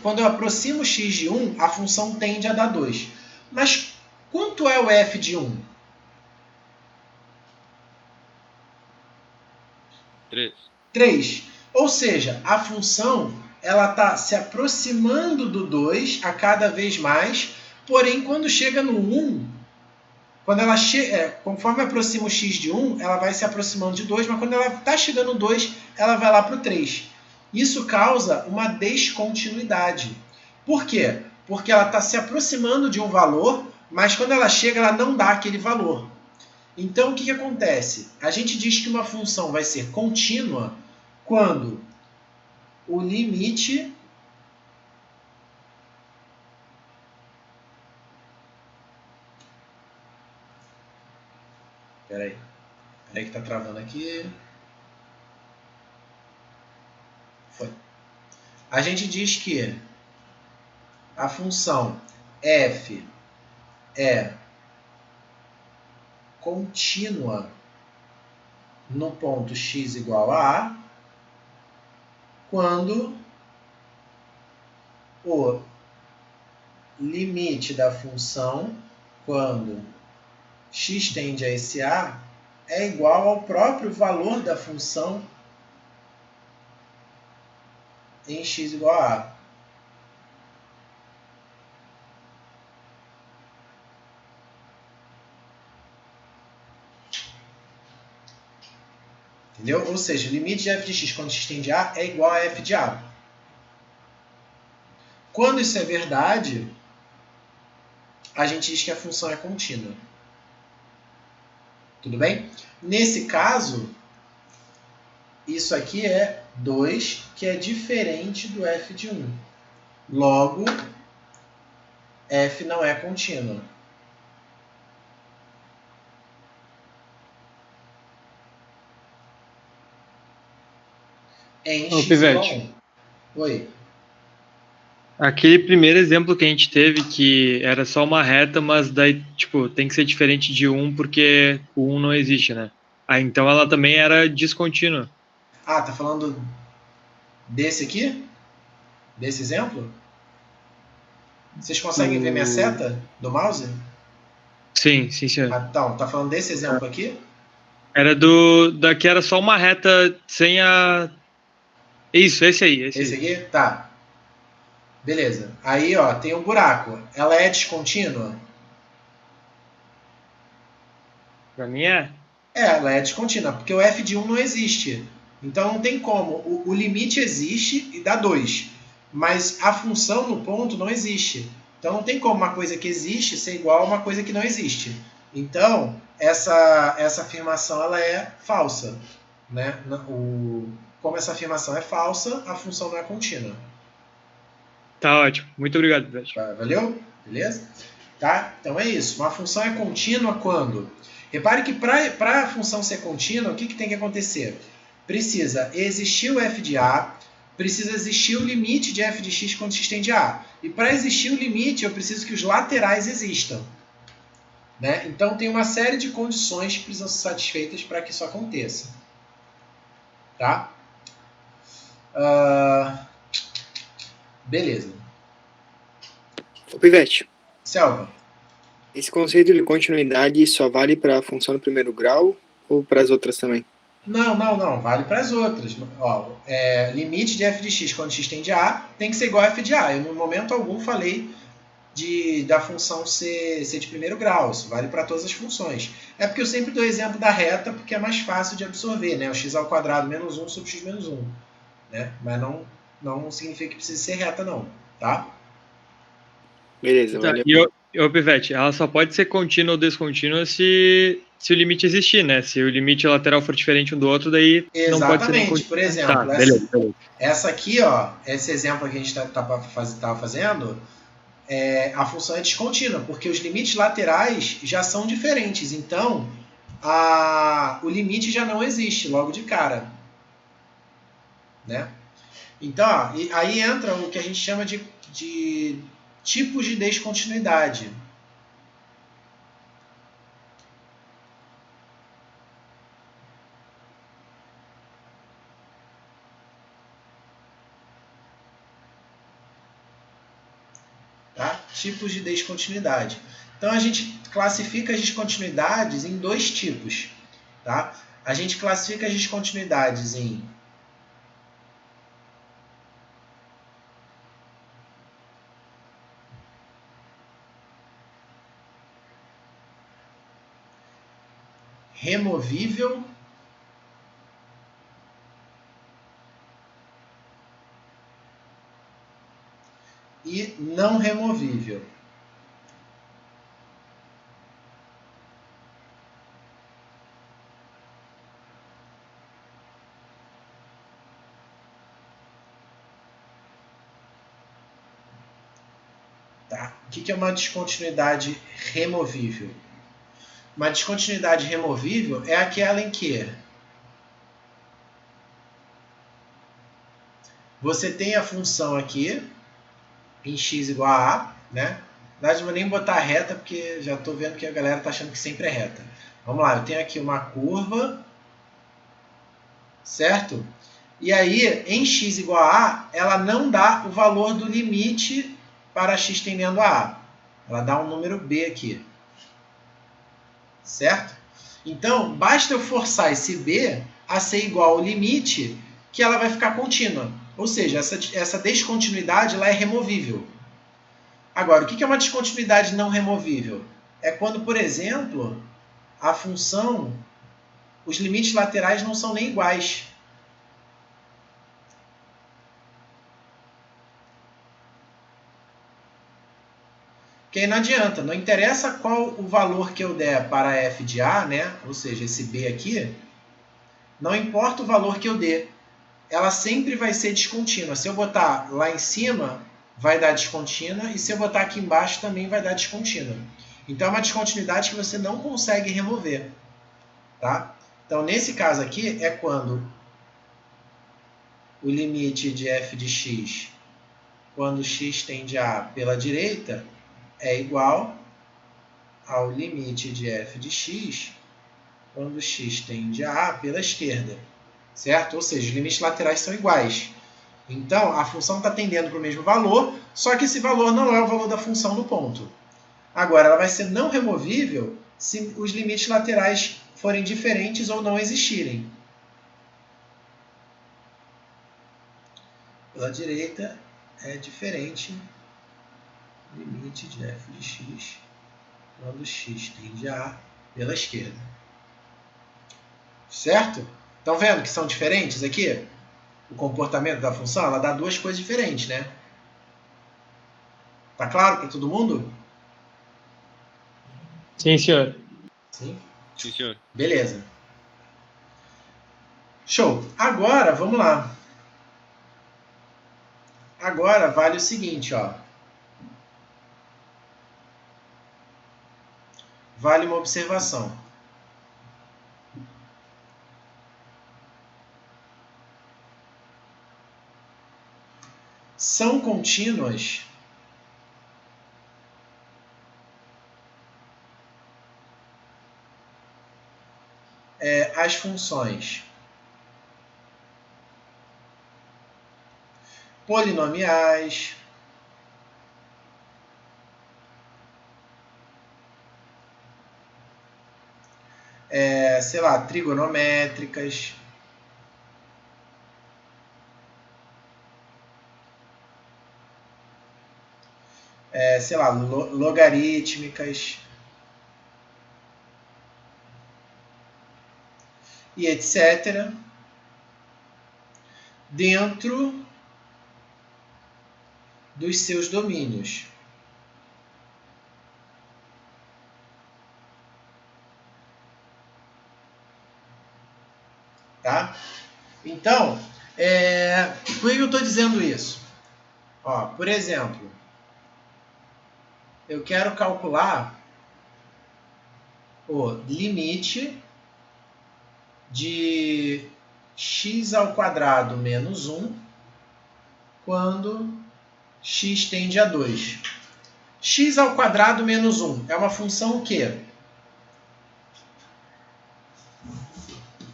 quando eu aproximo x de 1, a função tende a dar 2. Mas quanto é o f de 1? 3. Ou seja, a função ela está se aproximando do 2 a cada vez mais, porém quando chega no 1, conforme aproxima o x de 1, ela vai se aproximando de 2, mas quando ela está chegando no 2, ela vai lá para o 3. Isso causa uma descontinuidade. Por quê? Porque ela está se aproximando de um valor, mas quando ela chega, ela não dá aquele valor. Então, o que acontece? A gente diz que uma função vai ser contínua quando o limite Peraí que está travando aqui. Foi. A gente diz que a função f é contínua no ponto x igual a A quando o limite da função, quando x tende a esse A, é igual ao próprio valor da função em x igual a A. Entendeu? Ou seja, o limite de f de x quando x tende a é igual a f de a. Quando isso é verdade, a gente diz que a função é contínua. Tudo bem? Nesse caso, isso aqui é 2, que é diferente do f de 1. Logo, f não é contínua. Em x igual a 1. Oi. Aquele primeiro exemplo que a gente teve, que era só uma reta, mas daí, tipo, tem que ser diferente de 1 porque o 1 não existe, né? Ah, então ela também era descontínua. Ah, tá falando desse aqui? Desse exemplo? Vocês conseguem ver minha seta do mouse? Sim, senhor. Então, tá falando desse exemplo aqui? Era daqui era só uma reta sem a... Isso, esse aí. Esse aqui? Tá. Beleza. Aí, ó, tem um buraco. Ela é descontínua? Pra mim é. Ela é descontínua, porque o f de 1 não existe. Então não tem como. O limite existe e dá 2. Mas a função no ponto não existe. Então não tem como uma coisa que existe ser igual a uma coisa que não existe. Então, essa afirmação ela é falsa. Né? Como essa afirmação é falsa, a função não é contínua. Tá ótimo. Muito obrigado, Pivete. Valeu? Beleza? Tá? Então é isso. Uma função é contínua quando... Repare que para a função ser contínua, o que tem que acontecer? Precisa existir o f de a, precisa existir o limite de f de x quando x tende a A. E para existir o limite, eu preciso que os laterais existam. Né? Então tem uma série de condições que precisam ser satisfeitas para que isso aconteça. Tá? Beleza. Ô, Pivete, Selva. esse conceito de continuidade só vale para a função do primeiro grau ou para as outras também? Não. Vale para as outras. Ó, limite de f de x quando x tende a A tem que ser igual a f de a. Eu, no momento algum, falei da função ser de primeiro grau. Isso vale para todas as funções. É porque eu sempre dou exemplo da reta, porque é mais fácil de absorver. Né? O x² menos 1 sobre x menos 1. Né? Mas não significa que precise ser reta, não. Tá? Beleza, Tá, valeu. Ô, Pivete, ela só pode ser contínua ou descontínua se o limite existir, né? Se o limite lateral for diferente um do outro, daí não pode ser nem Exatamente. Por contínua. Tá, exemplo, beleza, beleza. essa aqui, ó, esse exemplo que a gente estava fazendo, a função é descontínua, porque os limites laterais já são diferentes. Então, o limite já não existe logo de cara. Né? Então, ó, aí entra o que a gente chama de tipos de descontinuidade. Tá? Tipos de descontinuidade. Então, a gente classifica as descontinuidades em dois tipos. Tá? A gente classifica as descontinuidades em removível e não removível. Tá? O que é uma descontinuidade removível? Uma descontinuidade removível é aquela em que você tem a função aqui, em x igual a a, né? Na verdade, não vou nem botar reta, porque já estou vendo que a galera está achando que sempre é reta. Vamos lá, eu tenho aqui uma curva, certo? E aí, em x igual a a, ela não dá o valor do limite para x tendendo a a. Ela dá um número b aqui. Certo? Então, basta eu forçar esse b a ser igual ao limite, que ela vai ficar contínua. Ou seja, essa descontinuidade ela é removível. Agora, o que é uma descontinuidade não removível? É quando, por exemplo, a função, os limites laterais não são nem iguais. Porque aí não adianta, não interessa qual o valor que eu der para f de a, né? Ou seja, esse b aqui, não importa o valor que eu dê, ela sempre vai ser descontínua. Se eu botar lá em cima, vai dar descontínua, e se eu botar aqui embaixo, também vai dar descontínua. Então, é uma descontinuidade que você não consegue remover. Tá? Então, nesse caso aqui, é quando o limite de f de x, quando x tende a pela direita, é igual ao limite de f de x, quando x tende a pela esquerda. Certo? Ou seja, os limites laterais são iguais. Então, a função está tendendo para o mesmo valor, só que esse valor não é o valor da função no ponto. Agora, ela vai ser não removível se os limites laterais forem diferentes ou não existirem. Pela direita é diferente limite de f de x quando x tende a A pela esquerda. Certo? Estão vendo que são diferentes aqui? O comportamento da função, ela dá duas coisas diferentes, né? Tá claro para todo mundo? Sim, senhor. Sim? Sim, senhor. Beleza. Show. Agora, vamos lá. Agora vale o seguinte, ó. Vale uma observação. São contínuas as funções polinomiais, sei lá, trigonométricas, sei lá, logarítmicas e etc. dentro dos seus domínios. tá? Então, por que eu estou dizendo isso? Ó, por exemplo, eu quero calcular o limite de x ao quadrado menos 1 quando x tende a 2. X ao quadrado menos 1 é uma função o quê?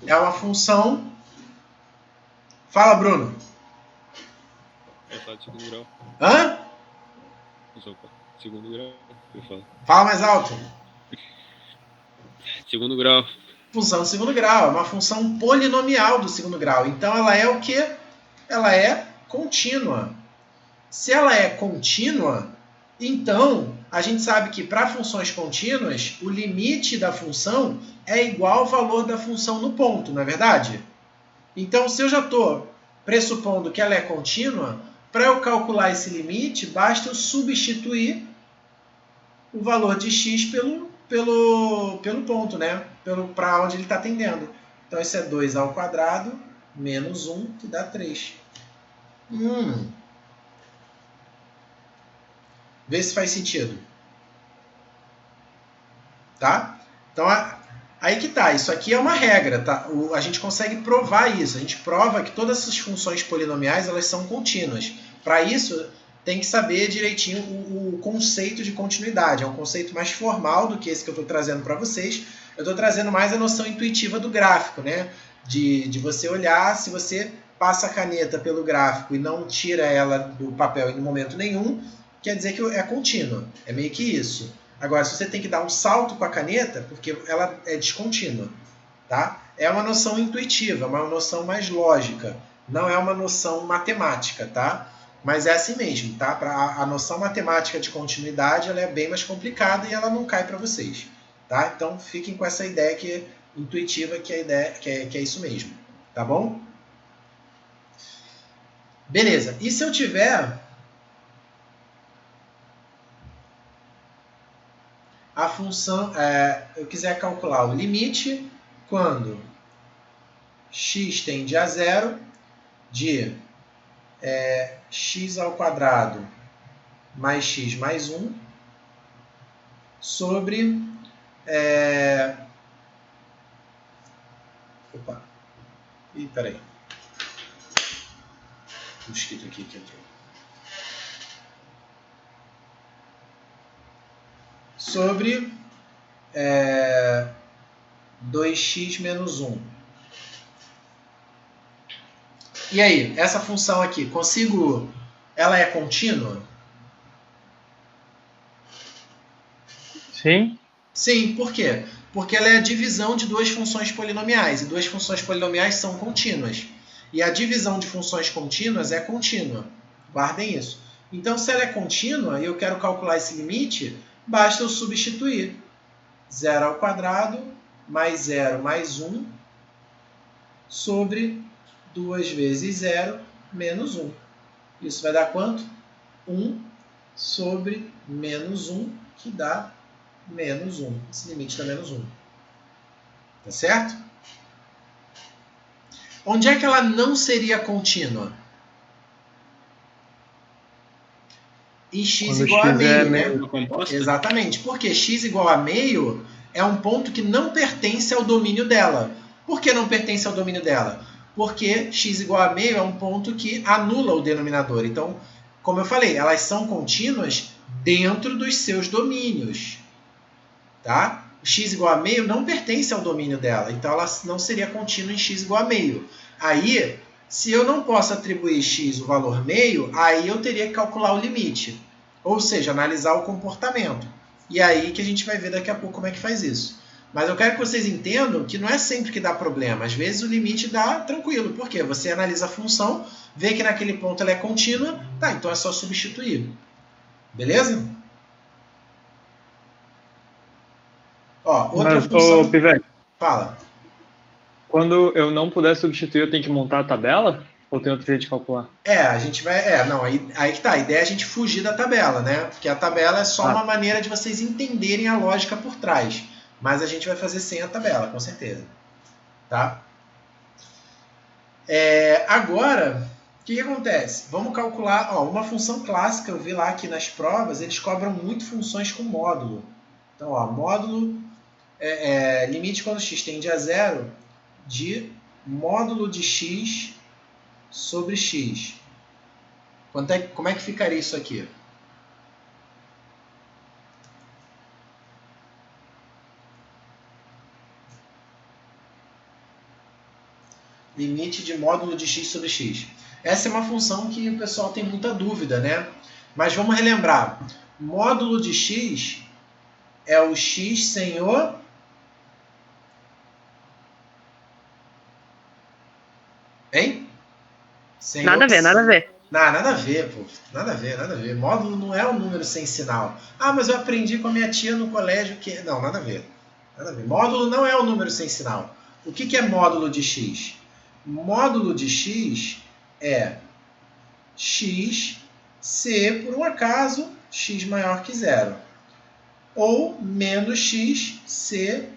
É uma função... Fala, Bruno. Eu falo de segundo grau. Hã? Segundo grau, eu falo. Fala mais alto. Segundo grau. Função do segundo grau. É uma função polinomial do segundo grau. Então, ela é o quê? Ela é contínua. Se ela é contínua, então a gente sabe que para funções contínuas, o limite da função é igual ao valor da função no ponto, não é verdade? Então, se eu já estou pressupondo que ela é contínua, para eu calcular esse limite, basta eu substituir o valor de x pelo ponto, né? Para onde ele está tendendo. Então, isso é 2 ao quadrado menos 1, que dá 3. Vê se faz sentido. Tá? Então, aí que tá. Isso aqui é uma regra, tá? A gente consegue provar isso. A gente prova que todas essas funções polinomiais, elas são contínuas. Para isso, tem que saber direitinho o conceito de continuidade. É um conceito mais formal do que esse que eu estou trazendo para vocês. Eu estou trazendo mais a noção intuitiva do gráfico, né? De você olhar, se você passa a caneta pelo gráfico e não tira ela do papel em momento nenhum, quer dizer que é contínuo. É meio que isso. Agora, se você tem que dar um salto com a caneta, porque ela é descontínua, tá? É uma noção intuitiva, uma noção mais lógica. Não é uma noção matemática, tá? Mas é assim mesmo, tá? A noção matemática de continuidade, ela é bem mais complicada e ela não cai para vocês, tá? Então, fiquem com essa ideia que é intuitiva, que é isso mesmo, tá bom? Beleza. E se eu tiver a função, eu quiser calcular o limite quando x tende a 0 de x ao quadrado mais x mais 1 sobre peraí. O mosquito aqui que entrou. Sobre 2x menos 1. E aí, essa função aqui, ela é contínua? Sim. Sim, por quê? Porque ela é a divisão de duas funções polinomiais, e duas funções polinomiais são contínuas. E a divisão de funções contínuas é contínua. Guardem isso. Então, se ela é contínua e eu quero calcular esse limite, basta eu substituir 0 ao quadrado mais 0 mais 1 sobre 2 vezes 0 menos 1. Isso vai dar quanto? 1 sobre menos 1, que dá menos 1. Esse limite dá menos 1. Tá certo? Onde é que ela não seria contínua? Em x igual a meio, né? Exatamente. Porque x igual a meio é um ponto que não pertence ao domínio dela. Por que não pertence ao domínio dela? Porque x igual a meio é um ponto que anula o denominador. Então, como eu falei, elas são contínuas dentro dos seus domínios. Tá? O x igual a meio não pertence ao domínio dela. Então, ela não seria contínua em x igual a meio. Aí, se eu não posso atribuir x o valor meio, aí eu teria que calcular o limite. Ou seja, analisar o comportamento. E aí que a gente vai ver daqui a pouco como é que faz isso. Mas eu quero que vocês entendam que não é sempre que dá problema. Às vezes o limite dá tranquilo. Por quê? Você analisa a função, vê que naquele ponto ela é contínua, tá, então é só substituir. Beleza? Ó, outra função... Pivete, Fala. quando eu não puder substituir, eu tenho que montar a tabela? Ou tem outro jeito de calcular? A gente vai... não, aí que tá. A ideia é a gente fugir da tabela, né? Porque a tabela é só uma maneira de vocês entenderem a lógica por trás. Mas a gente vai fazer sem a tabela, com certeza. Tá? Agora, o que acontece? Vamos calcular uma função clássica. Eu vi lá que nas provas eles cobram muito funções com módulo. Então, módulo limite quando x tende a zero de módulo de x sobre x. Como é que ficaria isso aqui? Limite de módulo de x sobre x. Essa é uma função que o pessoal tem muita dúvida, né? Mas vamos relembrar. Módulo de x é o x sem o... Hein? Sem Nada a ver, nada a ver. Nada a ver, pô. Nada a ver, nada a ver. Módulo não é um número sem sinal. Ah, mas eu aprendi com a minha tia no colégio que... Não, nada a ver. Nada a ver. Módulo não é um número sem sinal. O que é módulo de x? Módulo de x é x se, por um acaso, x maior que zero. Ou menos x se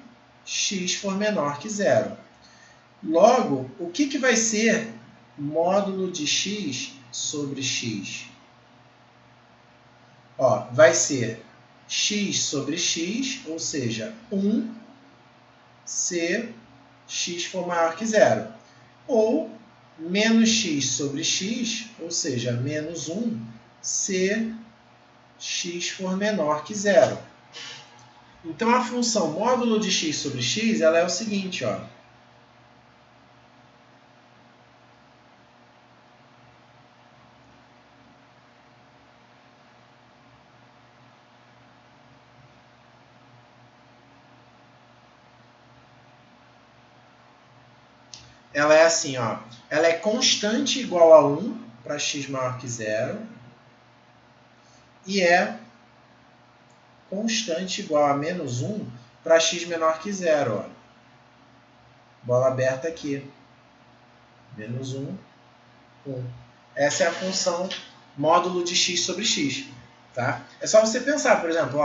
x for menor que zero. Logo, o que vai ser módulo de x sobre x? Vai ser x sobre x, ou seja, 1 se x for maior que zero. Ou menos x sobre x, ou seja, menos 1 se x for menor que zero. Então, a função módulo de x sobre x ela é o seguinte, ela é assim, ela é constante igual a 1 para x maior que zero e é constante igual a menos 1 para x menor que zero. Bola aberta aqui. Menos 1, 1. Essa é a função módulo de x sobre x. Tá? É só você pensar, por exemplo,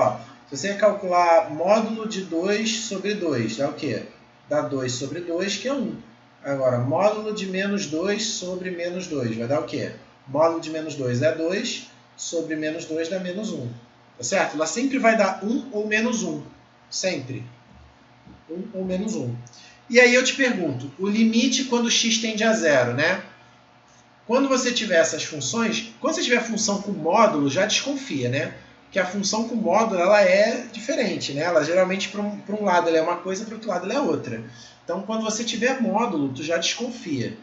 se você calcular módulo de 2 sobre 2, dá o quê? Dá 2 sobre 2, que é 1. Agora, módulo de menos 2 sobre menos 2, vai dar o quê? Módulo de menos 2 é 2, sobre menos 2 dá menos 1. Tá certo? Ela sempre vai dar 1 ou menos 1. Sempre. 1 ou menos 1. E aí eu te pergunto, o limite quando x tende a zero, né? Quando você tiver essas funções, quando você tiver função com módulo, já desconfia, né? Porque a função com módulo ela é diferente, né? Ela geralmente para um lado ela é uma coisa, para o outro lado ela é outra. Então, quando você tiver módulo, tu já desconfia.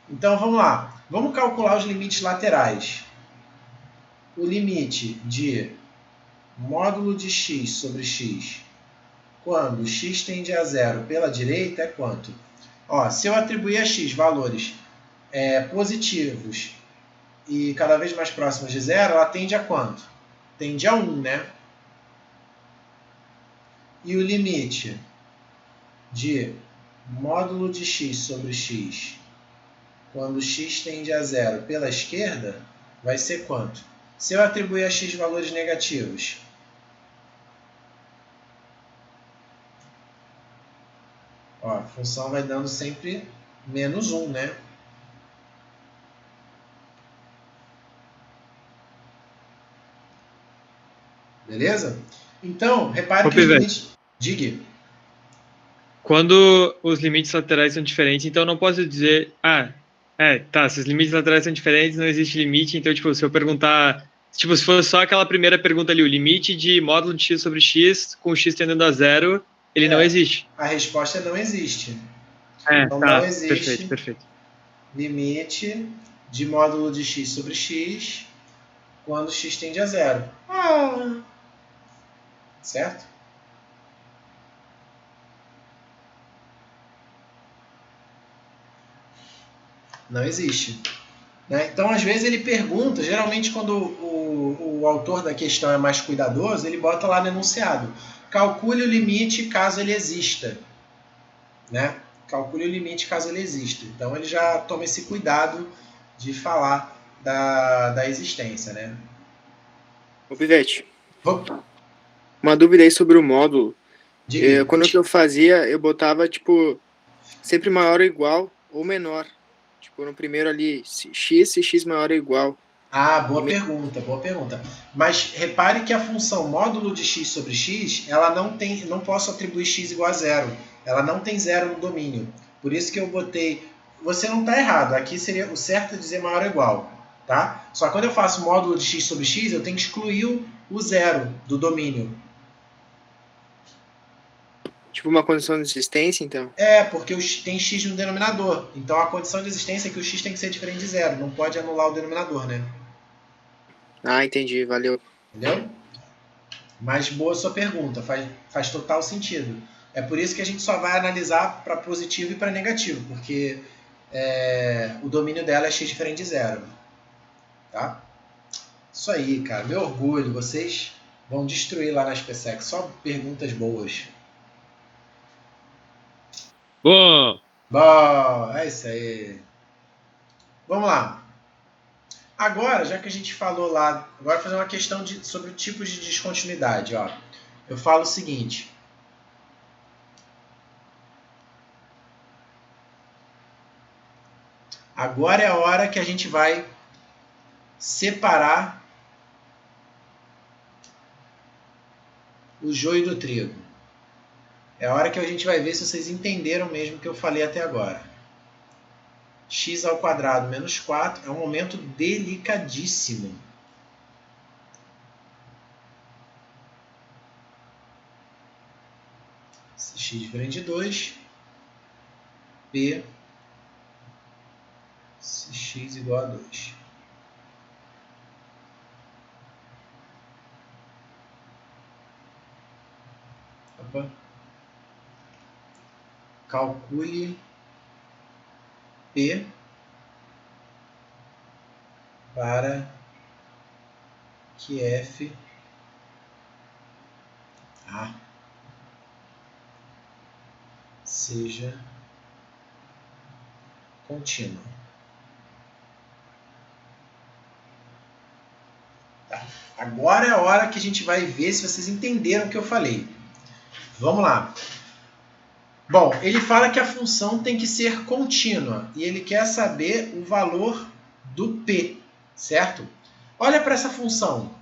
Então, vamos lá. Vamos calcular os limites laterais. O limite de módulo de x sobre x quando x tende a zero pela direita é quanto? Se eu atribuir a x valores positivos e cada vez mais próximos de zero, ela tende a quanto? Tende a 1, né? E o limite de módulo de x sobre x quando x tende a zero pela esquerda vai ser quanto? Se eu atribuir a x valores negativos, a função vai dando sempre menos 1, né? Beleza? Então, repare que os limites... Diga. Quando os limites laterais são diferentes, então eu não posso dizer, se os limites laterais são diferentes, não existe limite, então, tipo, se eu perguntar, se fosse só aquela primeira pergunta ali, o limite de módulo de x sobre x com x tendendo a zero, ele não existe. A resposta não existe. Então, não existe perfeito. Limite de módulo de x sobre x quando x tende a zero. Certo? Não existe. Né? Então, às vezes, ele pergunta, geralmente quando o autor da questão é mais cuidadoso, ele bota lá no enunciado. Calcule o limite caso ele exista. Né? Calcule o limite caso ele exista. Então, ele já toma esse cuidado de falar da existência. Né? Ô, Pivete, uma dúvida aí sobre o módulo. Quando eu fazia, eu botava, tipo, sempre maior ou igual ou menor. Tipo, no primeiro ali, se x maior ou igual. Ah, boa pergunta, boa pergunta. Mas repare que a função módulo de x sobre x, ela não posso atribuir x igual a zero. Ela não tem zero no domínio. Por isso que eu botei... Você não está errado, aqui seria o certo dizer maior ou igual. Tá? Só que quando eu faço módulo de x sobre x, eu tenho que excluir o zero do domínio. Tipo uma condição de existência, então. Porque tem x no denominador. Então a condição de existência é que o x tem que ser diferente de zero. Não pode anular o denominador, né? Ah, entendi, valeu. Entendeu? Mas boa sua pergunta, faz total sentido. É por isso que a gente só vai analisar para positivo e para negativo, porque o domínio dela é x diferente de zero. Tá? Isso aí, cara. Meu orgulho. Vocês vão destruir lá na SPSEC. Só perguntas boas. Bom, Bom, é isso aí. Vamos lá. Agora, já que a gente falou lá, agora fazer uma questão sobre tipos de descontinuidade. Ó. Eu falo o seguinte. Agora é a hora que a gente vai separar o joio do trigo. É a hora que a gente vai ver se vocês entenderam mesmo o que eu falei até agora. X ao quadrado menos 4 é um momento delicadíssimo. Se x diferente de 2, P se x igual a 2. Opa. Calcule P para que F seja contínuo. Tá. Agora é a hora que a gente vai ver se vocês entenderam o que eu falei. Vamos lá. Bom, ele fala que a função tem que ser contínua e ele quer saber o valor do P, certo? Olha para essa função.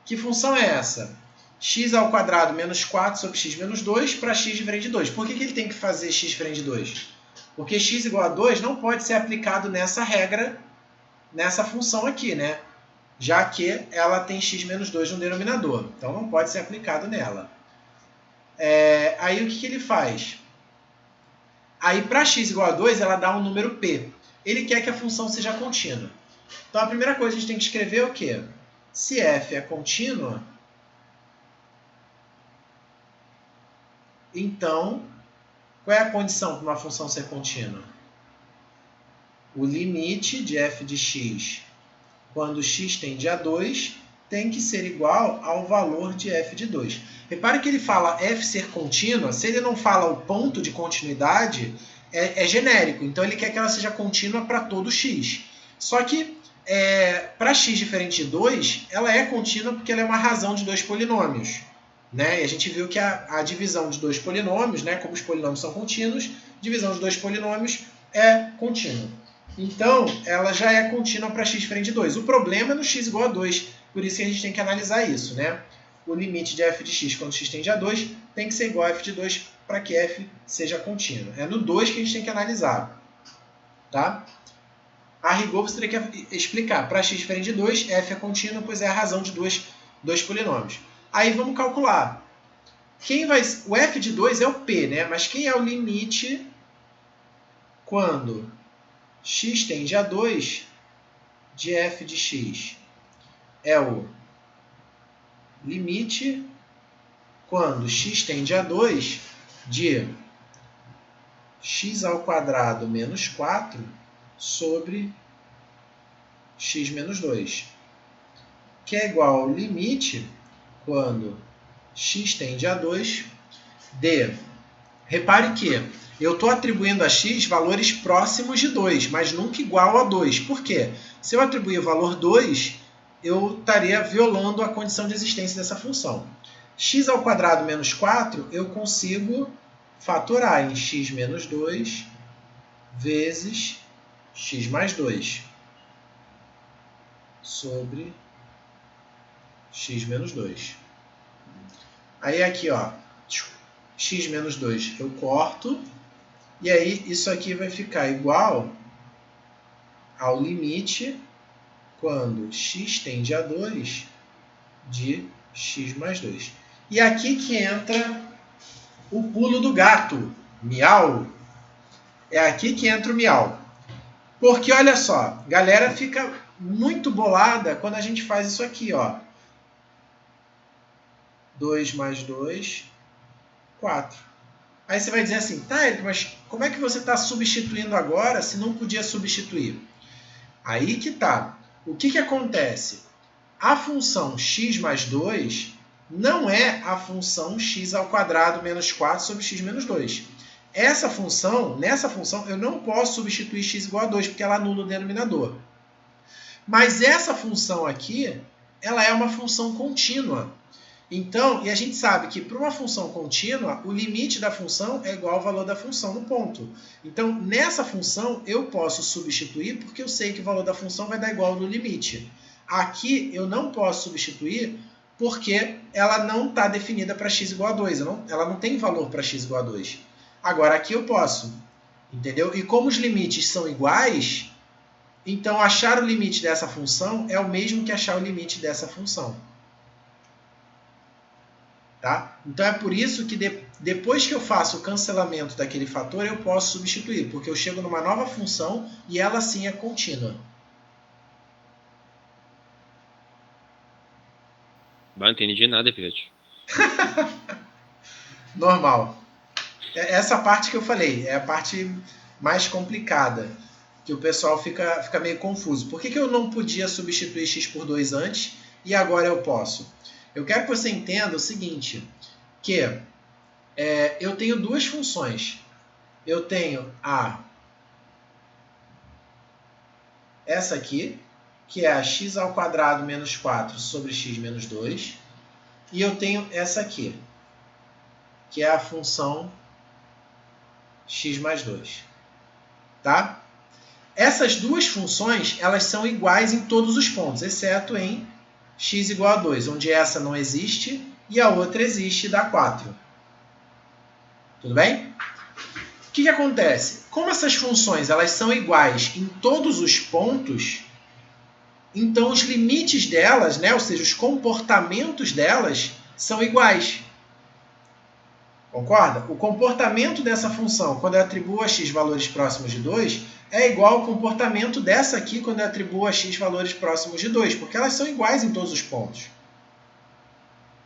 Que função é essa? X ao quadrado menos 4 sobre x menos 2 para x diferente de 2. Por que ele tem que fazer x diferente de 2? Porque x igual a 2 não pode ser aplicado nessa regra, nessa função aqui, né? Já que ela tem x menos 2 no denominador. Então não pode ser aplicado nela. Aí o que ele faz? Aí para x igual a 2 ela dá um número p. Ele quer que a função seja contínua. Então a primeira coisa que a gente tem que escrever é o quê? Se f é contínua, então qual é a condição para uma função ser contínua? O limite de f de x quando x tende a 2 tem que ser igual ao valor de f de 2. Repare que ele fala f ser contínua, se ele não fala o ponto de continuidade, é genérico. Então ele quer que ela seja contínua para todo x. Só que para x diferente de 2, ela é contínua porque ela é uma razão de dois polinômios. Né? E a gente viu que a divisão de dois polinômios, né, como os polinômios são contínuos, divisão de dois polinômios é contínua. Então, ela já é contínua para x diferente de 2. O problema é no x igual a 2, por isso que a gente tem que analisar isso. Né? O limite de f de x quando x tende a 2 tem que ser igual a f de 2 para que f seja contínua. É no 2 que a gente tem que analisar. Tá? A rigor, você teria que explicar. Para x diferente de 2, f é contínua, pois é a razão de dois polinômios. Aí vamos calcular. O f de 2 é o p, né? Mas quem é o limite quando x tende a 2 de f de x? É o limite quando x tende a 2 de x ao quadrado menos 4 sobre x menos 2. Que é igual ao limite quando x tende a 2 de... Repare que eu estou atribuindo a x valores próximos de 2, mas nunca igual a 2. Por quê? Se eu atribuir o valor 2, eu estaria violando a condição de existência dessa função. X ao quadrado menos 4, eu consigo fatorar em x menos 2 vezes x mais 2 sobre x menos 2. Aí aqui, ó, x menos 2 eu corto, e aí isso aqui vai ficar igual ao limite quando x tende a 2 de x mais 2. E aqui que entra o pulo do gato, miau. É aqui que entra o miau. Porque, olha só, galera fica muito bolada quando a gente faz isso aqui, ó. 2 mais 2, 4. Aí você vai dizer assim, tá, Eric, mas como é que você está substituindo agora se não podia substituir? Aí que tá. O que acontece? A função x mais 2 não é a função x ao quadrado menos 4 sobre x menos 2. Nessa função, eu não posso substituir x igual a 2, porque ela anula o denominador. Mas essa função aqui, ela é uma função contínua. Então, e a gente sabe que para uma função contínua, o limite da função é igual ao valor da função no ponto. Então, nessa função, eu posso substituir, porque eu sei que o valor da função vai dar igual no limite. Aqui, eu não posso substituir, porque ela não está definida para x igual a 2. Ela não tem valor para x igual a 2. Agora, aqui eu posso. Entendeu? E como os limites são iguais, então achar o limite dessa função é o mesmo que achar o limite dessa função. Tá? Então é por isso que depois que eu faço o cancelamento daquele fator, eu posso substituir, porque eu chego numa nova função e ela sim é contínua. Não entendi nada, Pivete. Normal. Essa parte que eu falei é a parte mais complicada, que o pessoal fica meio confuso. Por que eu não podia substituir x por 2 antes e agora eu posso? Eu quero que você entenda o seguinte, que eu tenho duas funções. Eu tenho essa aqui, que é a x ao quadrado menos 4 sobre x menos 2. E eu tenho essa aqui, que é a função x mais 2. Tá? Essas duas funções, elas são iguais em todos os pontos, exceto em x igual a 2, onde essa não existe e a outra existe e dá 4. Tudo bem? O que acontece? Como essas funções elas são iguais em todos os pontos, então os limites delas, né, ou seja, os comportamentos delas, são iguais. Concorda? O comportamento dessa função, quando eu atribuo a x valores próximos de 2, é igual ao comportamento dessa aqui quando eu atribuo a x valores próximos de 2, porque elas são iguais em todos os pontos.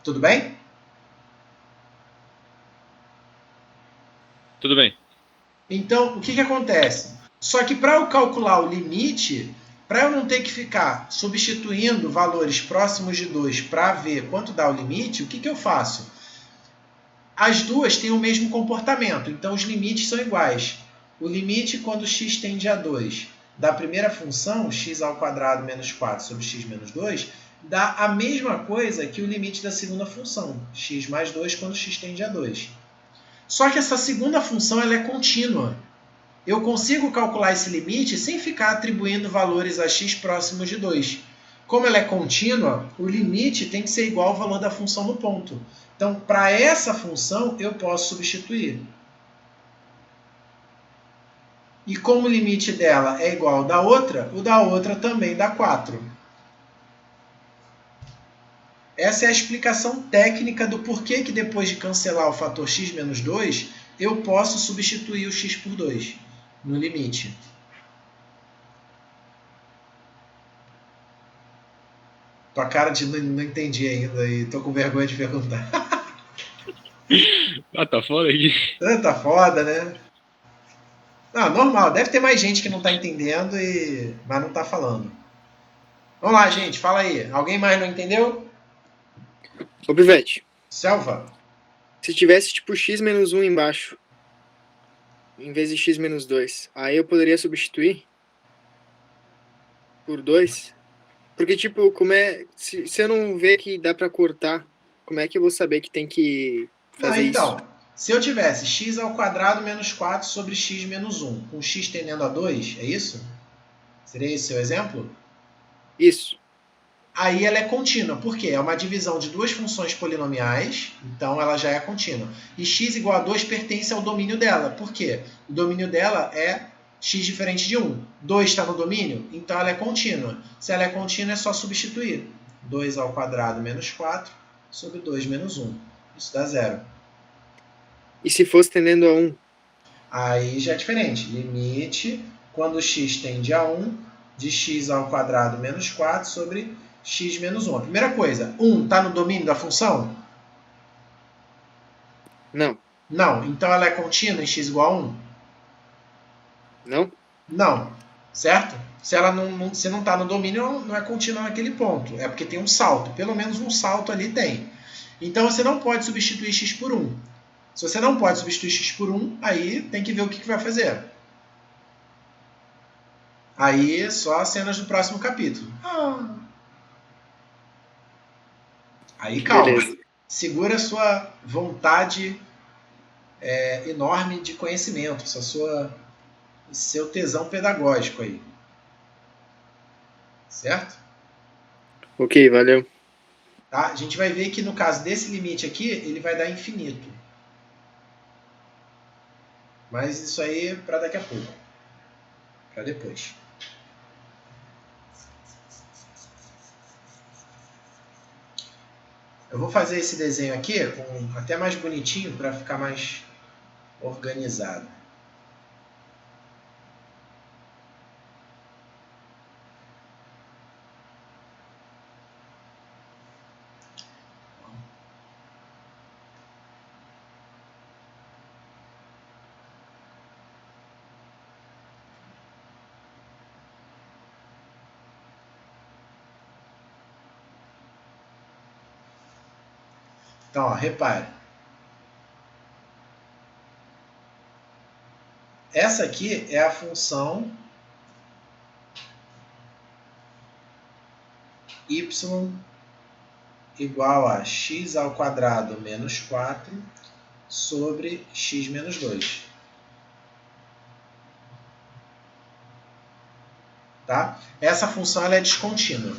Tudo bem? Tudo bem. Então, o que acontece? Só que para eu calcular o limite, para eu não ter que ficar substituindo valores próximos de 2 para ver quanto dá o limite, o que eu faço? As duas têm o mesmo comportamento, então os limites são iguais. O limite quando x tende a 2 da primeira função, x ao quadrado menos 4 sobre x menos 2, dá a mesma coisa que o limite da segunda função, x mais 2 quando x tende a 2. Só que essa segunda função ela é contínua. Eu consigo calcular esse limite sem ficar atribuindo valores a x próximos de 2. Como ela é contínua, o limite tem que ser igual ao valor da função no ponto. Então, para essa função, eu posso substituir. E como o limite dela é igual ao da outra, o da outra também dá 4. Essa é a explicação técnica do porquê que depois de cancelar o fator x menos 2, eu posso substituir o x por 2 no limite. Tua cara de não entendi ainda e tô com vergonha de perguntar. Tá foda aqui. Tá foda, né? Não, normal. Deve ter mais gente que não tá entendendo, mas não tá falando. Vamos lá, gente. Fala aí. Alguém mais não entendeu? Ô, Pivete, Selva. se tivesse tipo x menos 1 embaixo, em vez de x menos 2, aí eu poderia substituir por 2? Porque, tipo, se eu não ver que dá pra cortar, como é que eu vou saber que tem que fazer Então, isso? Se eu tivesse x ao quadrado menos 4 sobre x menos 1, com x tendendo a 2, é isso? Seria esse seu exemplo? Isso. Aí ela é contínua. Por quê? É uma divisão de duas funções polinomiais, então ela já é contínua. E x igual a 2 pertence ao domínio dela. Por quê? O domínio dela é x diferente de 1. 2 está no domínio, então ela é contínua. Se ela é contínua, é só substituir. 2 ao quadrado menos 4 sobre 2 menos 1. Isso dá 0. E se fosse tendendo a 1? Aí já é diferente. Limite, quando x tende a 1, de x ao quadrado menos 4 sobre x menos 1. A primeira coisa, 1 está no domínio da função? Não. Não. Então ela é contínua em x igual a 1? Não? Não. Certo? Se ela não está no domínio, não é contínua naquele ponto. É porque tem um salto. Pelo menos um salto ali tem. Então você não pode substituir x por 1. Se você não pode substituir x por 1, aí tem que ver o que vai fazer. Aí só as cenas do próximo capítulo. Aí calma. Beleza. Segura a sua vontade enorme de conhecimento, seu tesão pedagógico aí. Certo? Ok, valeu. Tá? A gente vai ver que no caso desse limite aqui, ele vai dar infinito. Mas isso aí é para daqui a pouco. Para depois. Eu vou fazer esse desenho aqui até mais bonitinho para ficar mais organizado. Então, ó, repare. Essa aqui é a função y igual a x ao quadrado menos 4 sobre x menos 2. Tá? Essa função ela é descontínua.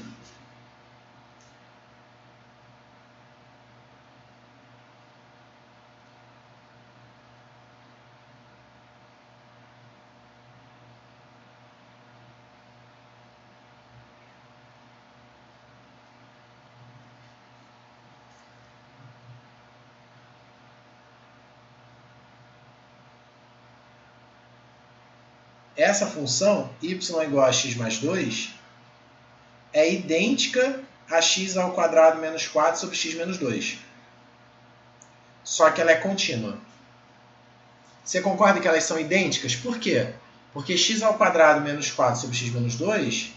Essa função, y igual a x mais 2, é idêntica a x ao quadrado menos 4 sobre x menos 2. Só que ela é contínua. Você concorda que elas são idênticas? Por quê? Porque x ao quadrado menos 4 sobre x menos 2,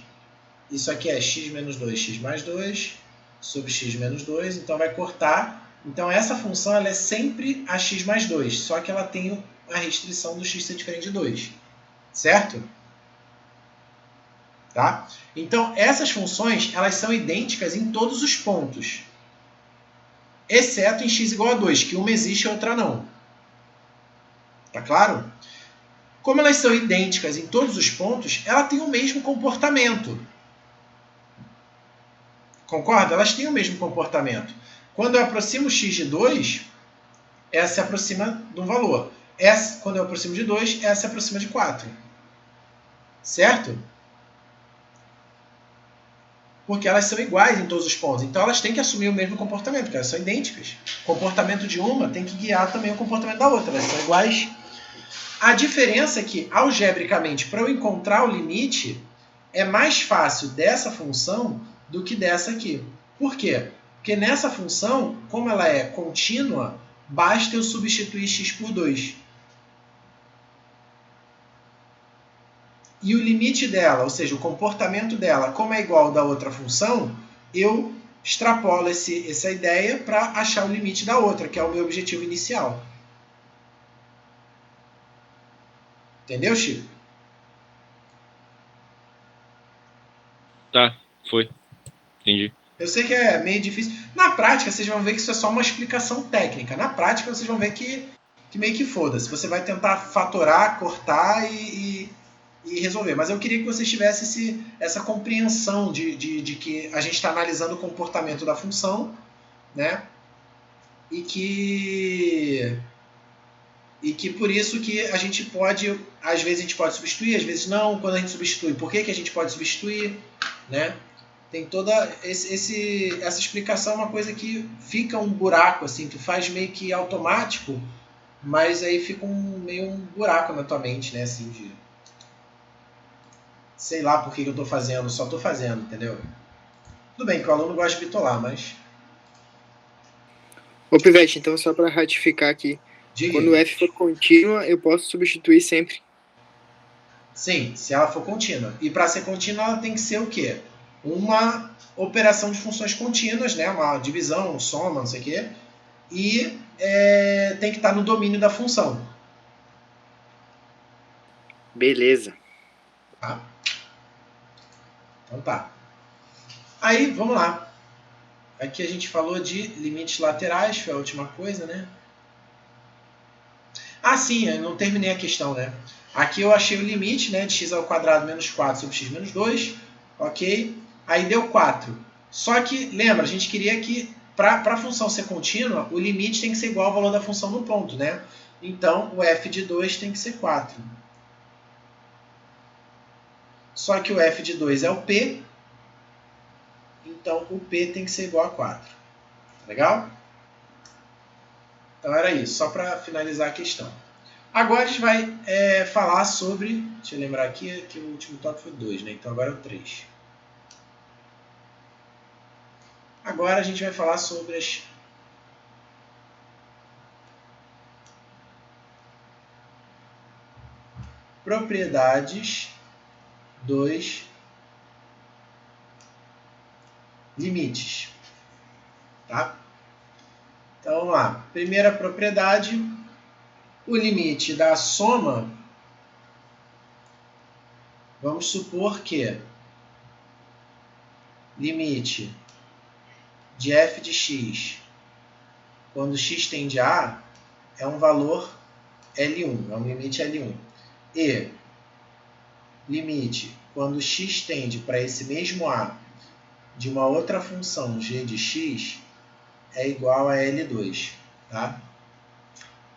isso aqui é x menos 2, x mais 2, sobre x menos 2, então vai cortar. Então essa função ela é sempre a x mais 2, só que ela tem a restrição do x ser diferente de 2. Certo? Tá? Então essas funções elas são idênticas em todos os pontos, exceto em x igual a 2, que uma existe e a outra não. Tá claro? Como elas são idênticas em todos os pontos, ela tem o mesmo comportamento. Concorda? Elas têm o mesmo comportamento. Quando eu aproximo x de 2, essa se aproxima de um valor. Essa, quando eu aproximo de 2, essa se aproxima de 4. Certo? Porque elas são iguais em todos os pontos. Então elas têm que assumir o mesmo comportamento, porque elas são idênticas. O comportamento de uma tem que guiar também o comportamento da outra. Elas são iguais. A diferença é que, algebricamente, para eu encontrar o limite, é mais fácil dessa função do que dessa aqui. Por quê? Porque nessa função, como ela é contínua, basta eu substituir x por 2. E o limite dela, ou seja, o comportamento dela, como é igual ao da outra função, eu extrapolo essa ideia para achar o limite da outra, que é o meu objetivo inicial. Entendeu, Chico? Tá, foi. Entendi. Eu sei que é meio difícil. Na prática, vocês vão ver que isso é só uma explicação técnica. Na prática, vocês vão ver que que meio que foda-se. Você vai tentar fatorar, cortar e resolver. Mas eu queria que vocês tivessem essa compreensão de que a gente está analisando o comportamento da função, né? E que por isso que a gente pode, às vezes a gente pode substituir, às vezes não. Quando a gente substitui, por que a gente pode substituir, né? Tem toda essa explicação, uma coisa que fica um buraco, assim, tu faz meio que automático, mas aí fica meio um buraco na tua mente, né? Assim, de sei lá por que eu tô fazendo, só tô fazendo, entendeu? Tudo bem que o aluno gosta de bitolar, mas... Ô, Pivete, então só para ratificar aqui, Diga. quando o f for contínua, eu posso substituir sempre. Sim, se ela for contínua. E para ser contínua, ela tem que ser o quê? Uma operação de funções contínuas, né? Uma divisão, soma, não sei o quê. E tem que estar no domínio da função. Beleza. Tá? Então tá. Aí, vamos lá. Aqui a gente falou de limites laterais, foi a última coisa, né? Ah, sim, eu não terminei a questão, né? Aqui eu achei o limite, né, de x ao quadrado menos 4 sobre x menos 2, ok? Aí deu 4. Só que, lembra, a gente queria que, para a função ser contínua, o limite tem que ser igual ao valor da função no ponto, né? Então, o f de 2 tem que ser 4. Só que o f de 2 é o p, então o p tem que ser igual a 4. Tá legal? Então era isso, só para finalizar a questão. Agora a gente vai falar sobre... Deixa eu lembrar aqui que o último tópico foi 2, né? Então agora é o 3. Agora a gente vai falar sobre as propriedades dos limites. Tá? Então vamos lá. Primeira propriedade, o limite da soma, vamos supor que limite de f de x, quando x tende a A, é um valor L1, é um limite L1. E limite quando x tende para esse mesmo A de uma outra função g de x é igual a L2. Tá?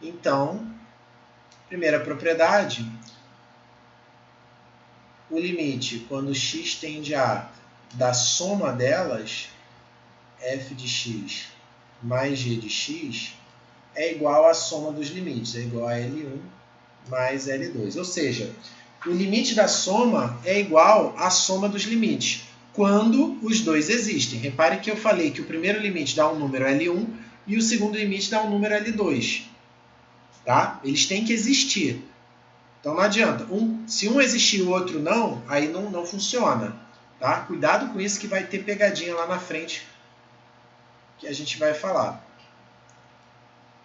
Então, primeira propriedade, o limite quando x tende a A da soma delas, f de x mais g de x, é igual à soma dos limites, é igual a L1 mais L2. Ou seja, o limite da soma é igual à soma dos limites, quando os dois existem. Repare que eu falei que o primeiro limite dá um número L1 e o segundo limite dá um número L2. Tá? Eles têm que existir. Então não adianta. Se um existir e o outro não, aí não funciona. Tá? Cuidado com isso que vai ter pegadinha lá na frente que a gente vai falar.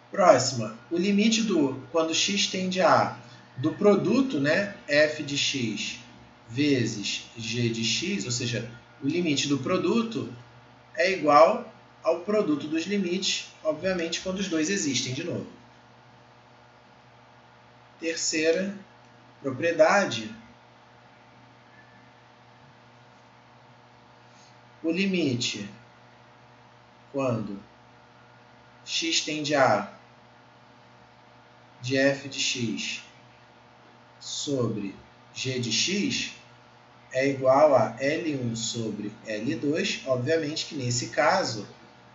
Próxima. O limite quando x tende a A do produto, né, f de x vezes g de x, ou seja, o limite do produto é igual ao produto dos limites, obviamente, quando os dois existem de novo. Terceira propriedade, o limite quando x tende a A de f de x sobre g de x é igual a L1 sobre L2, obviamente que nesse caso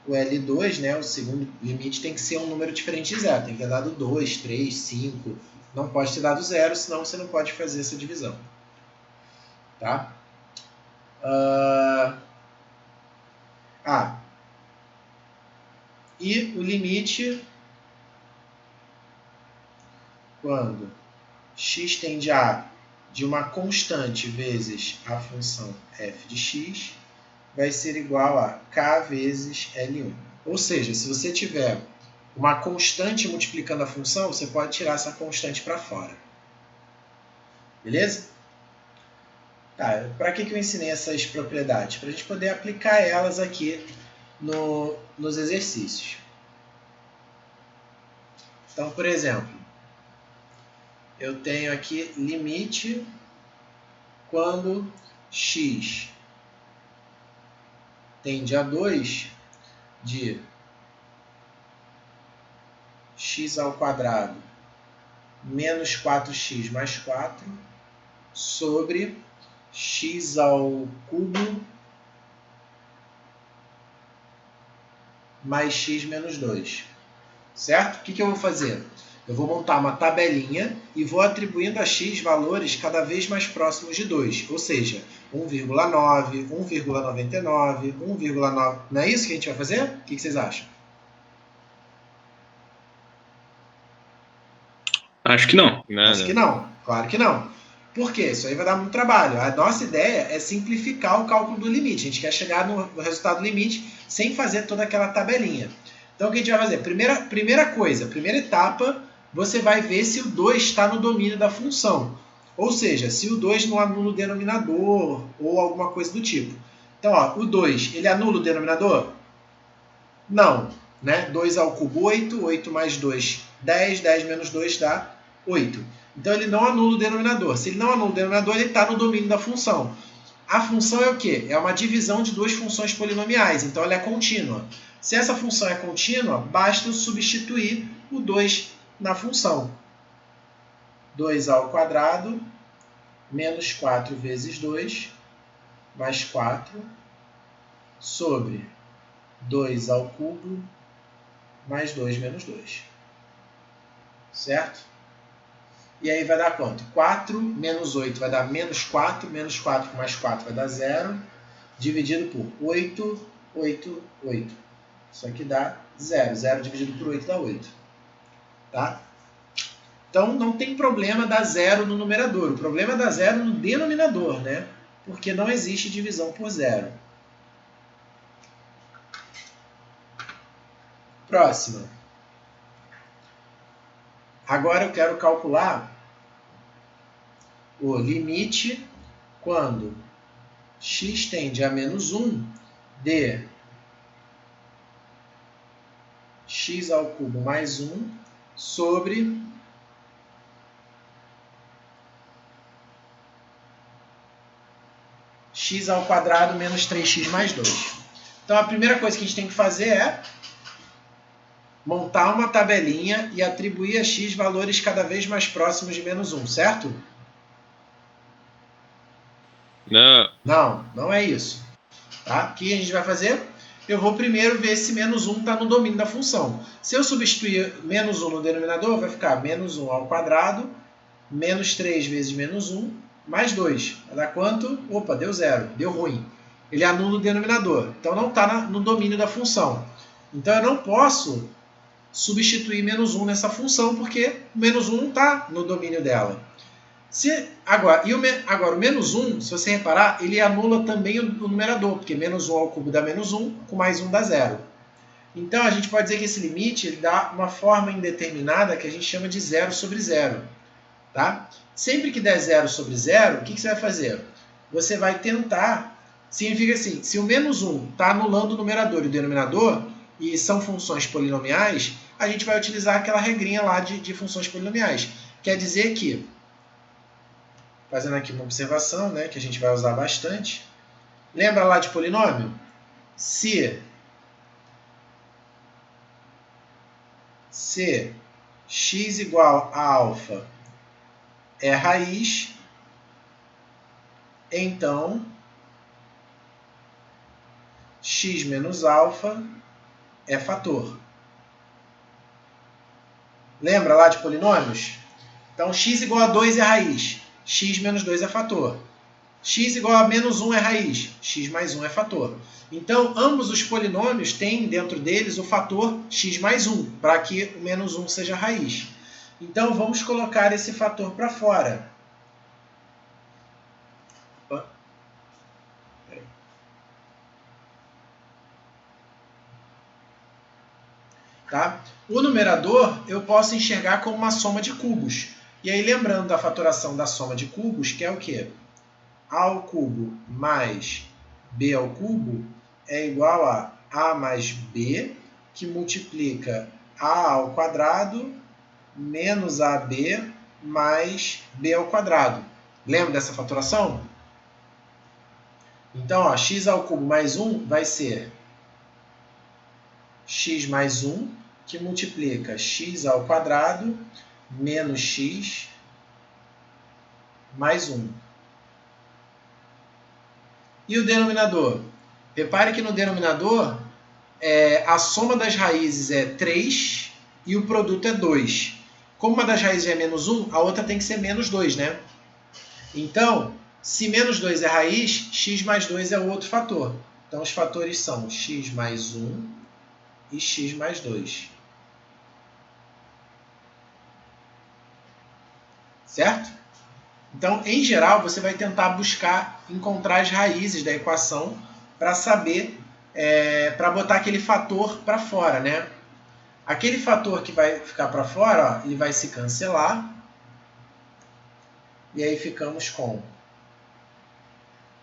o L2, né, o segundo limite, tem que ser um número diferente de zero, tem que ter dado 2, 3, 5, não pode ter dado 0, senão você não pode fazer essa divisão. Tá? E o limite quando x tende a A de uma constante vezes a função f de x vai ser igual a k vezes L1. Ou seja, se você tiver uma constante multiplicando a função, você pode tirar essa constante para fora. Beleza? Tá, para que eu ensinei essas propriedades? Para a gente poder aplicar elas aqui nos exercícios. Então, por exemplo, eu tenho aqui limite quando x tende a 2 de x ao quadrado menos 4x mais 4 sobre x ao cubo mais x menos 2. Certo? O que eu vou fazer? Eu vou montar uma tabelinha e vou atribuindo a x valores cada vez mais próximos de 2. Ou seja, 1,9, 1,99, 1,9. Não é isso que a gente vai fazer? O que vocês acham? Acho que não. Acho que não. Claro que não. Por quê? Isso aí vai dar muito trabalho. A nossa ideia é simplificar o cálculo do limite. A gente quer chegar no resultado do limite sem fazer toda aquela tabelinha. Então, o que a gente vai fazer? Primeira coisa, primeira etapa, você vai ver se o 2 está no domínio da função. Ou seja, se o 2 não anula o denominador ou alguma coisa do tipo. Então, ó, o 2, ele anula o denominador? Não. Né? 2 ao cubo, 8. 8 mais 2, 10. 10 menos 2 dá 8. Então, ele não anula o denominador. Se ele não anula o denominador, ele está no domínio da função. A função é o quê? É uma divisão de duas funções polinomiais. Então, ela é contínua. Se essa função é contínua, basta eu substituir o 2 na função. 2 ao quadrado menos 4 vezes 2 mais 4 sobre 2 ao cubo mais 2 menos 2. Certo? E aí vai dar quanto? 4 menos 8 vai dar menos 4 mais 4 vai dar 0, dividido por 8, 8, 8. Isso aqui dá 0. 0 dividido por 8 dá 8. Tá? Então, não tem problema dar 0 no numerador. O problema é dar 0 no denominador, né? Porque não existe divisão por 0. Próxima. Agora eu quero calcular o limite quando x tende a menos 1 de x ao cubo mais 1 sobre x ao quadrado menos 3x mais 2. Então, a primeira coisa que a gente tem que fazer é montar uma tabelinha e atribuir a x valores cada vez mais próximos de menos 1, certo? Não. Não é isso. Tá? O que a gente vai fazer? Eu vou primeiro ver se menos 1 está no domínio da função. Se eu substituir menos 1 no denominador, vai ficar menos 1 ao quadrado, menos 3 vezes menos 1, mais 2. Vai dar quanto? Opa, deu 0. Deu ruim. Ele anula o denominador. Então, não está no domínio da função. Então, eu não posso substituir menos 1 nessa função, porque o menos 1 não está no domínio dela. Agora, o menos 1, se você reparar, ele anula também o numerador, porque menos 1 ao cubo dá menos 1, com mais 1 dá 0. Então, a gente pode dizer que esse limite ele dá uma forma indeterminada que a gente chama de 0 sobre 0. Tá? Sempre que der 0 sobre 0, o que você vai fazer? Você vai tentar, significa assim, se o menos 1 está anulando o numerador e o denominador, e são funções polinomiais, a gente vai utilizar aquela regrinha lá de funções polinomiais. Quer dizer que, fazendo aqui uma observação, né, que a gente vai usar bastante, lembra lá de polinômio? Se x igual a alfa é raiz, então x menos alfa é fator. Lembra lá de polinômios? Então, x igual a 2 é raiz, x menos 2 é fator. X igual a menos 1 é raiz, x mais 1 é fator. Então, ambos os polinômios têm dentro deles o fator x mais 1, para que o menos 1 seja raiz. Então, vamos colocar esse fator para fora. Tá? O numerador eu posso enxergar como uma soma de cubos. E aí, lembrando da fatoração da soma de cubos, que é o quê? A ao cubo mais b ao cubo é igual a mais b, que multiplica a ao quadrado menos AB mais B ao quadrado. Lembra dessa fatoração? Então, ó, x ao cubo mais 1 vai ser x mais 1, que multiplica x ao quadrado menos x mais 1. E o denominador? Repare que no denominador a soma das raízes é 3 e o produto é 2. Como uma das raízes é menos 1, a outra tem que ser menos 2, né? Então, se menos 2 é raiz, x mais 2 é o outro fator. Então, os fatores são x mais 1 e x mais 2. Certo? Então, em geral, você vai tentar buscar encontrar as raízes da equação para saber, para botar aquele fator para fora, né? Aquele fator que vai ficar para fora, ó, ele vai se cancelar. E aí ficamos com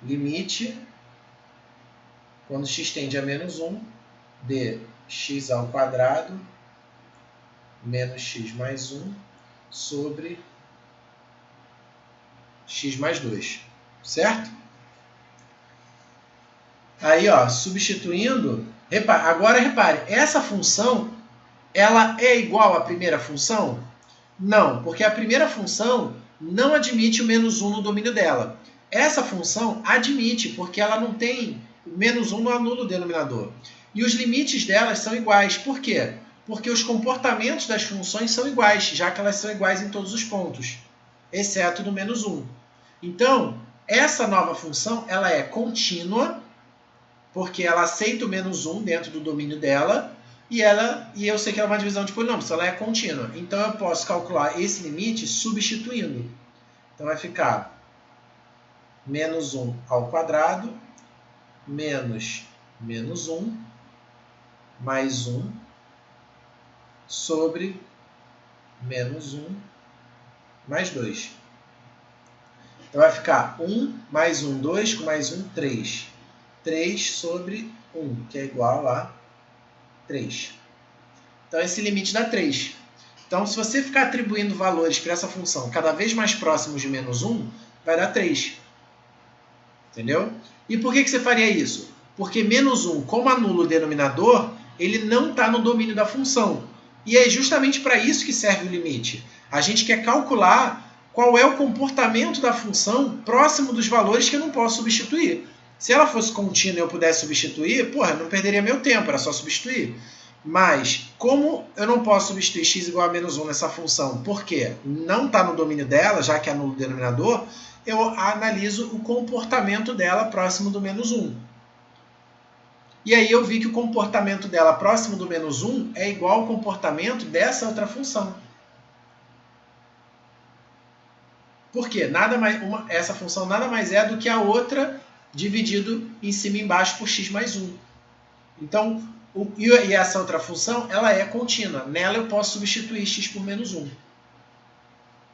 limite, quando x tende a menos 1, de x ao quadrado menos x mais 1 sobre x mais 2. Certo? Aí, ó, substituindo, agora repare, essa função, ela é igual à primeira função? Não, porque a primeira função não admite o menos 1 no domínio dela. Essa função admite, porque ela não tem menos 1, não anula o denominador. E os limites delas são iguais. Por quê? Porque os comportamentos das funções são iguais, já que elas são iguais em todos os pontos, exceto no menos 1. Então, essa nova função ela é contínua, porque ela aceita o menos 1 dentro do domínio dela, e eu sei que ela é uma divisão de polinômios, ela é contínua. Então, eu posso calcular esse limite substituindo. Então, vai ficar menos 1 ao quadrado, menos menos 1, mais 1, sobre menos 1, mais 2. Então, vai ficar 1 mais 1, 2, com mais 1, 3. 3 sobre 1, que é igual a 3. Então, esse limite dá 3. Então, se você ficar atribuindo valores para essa função cada vez mais próximos de menos 1, vai dar 3. Entendeu? E por que você faria isso? Porque menos 1, como anula o denominador, ele não está no domínio da função. E é justamente para isso que serve o limite. A gente quer calcular qual é o comportamento da função próximo dos valores que eu não posso substituir. Se ela fosse contínua e eu pudesse substituir, eu não perderia meu tempo, era só substituir. Mas, como eu não posso substituir x igual a menos 1 nessa função, porque não está no domínio dela, já que anula o denominador, eu analiso o comportamento dela próximo do menos 1. E aí eu vi que o comportamento dela próximo do menos 1 é igual ao comportamento dessa outra função. Por quê? Essa função nada mais é do que a outra dividido em cima e embaixo por x mais 1. Então, e essa outra função, ela é contínua. Nela eu posso substituir x por menos 1.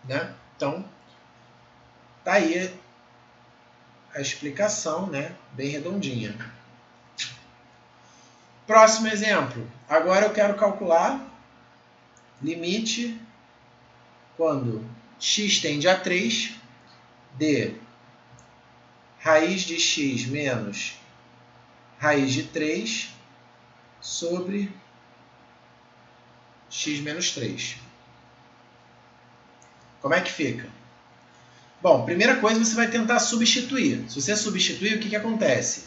Né? Então, tá aí a explicação, né? Bem redondinha. Próximo exemplo. Agora eu quero calcular limite quando x tende a 3 de raiz de x menos raiz de 3 sobre x menos 3. Como é que fica? Bom, primeira coisa, você vai tentar substituir. Se você substituir, o que acontece?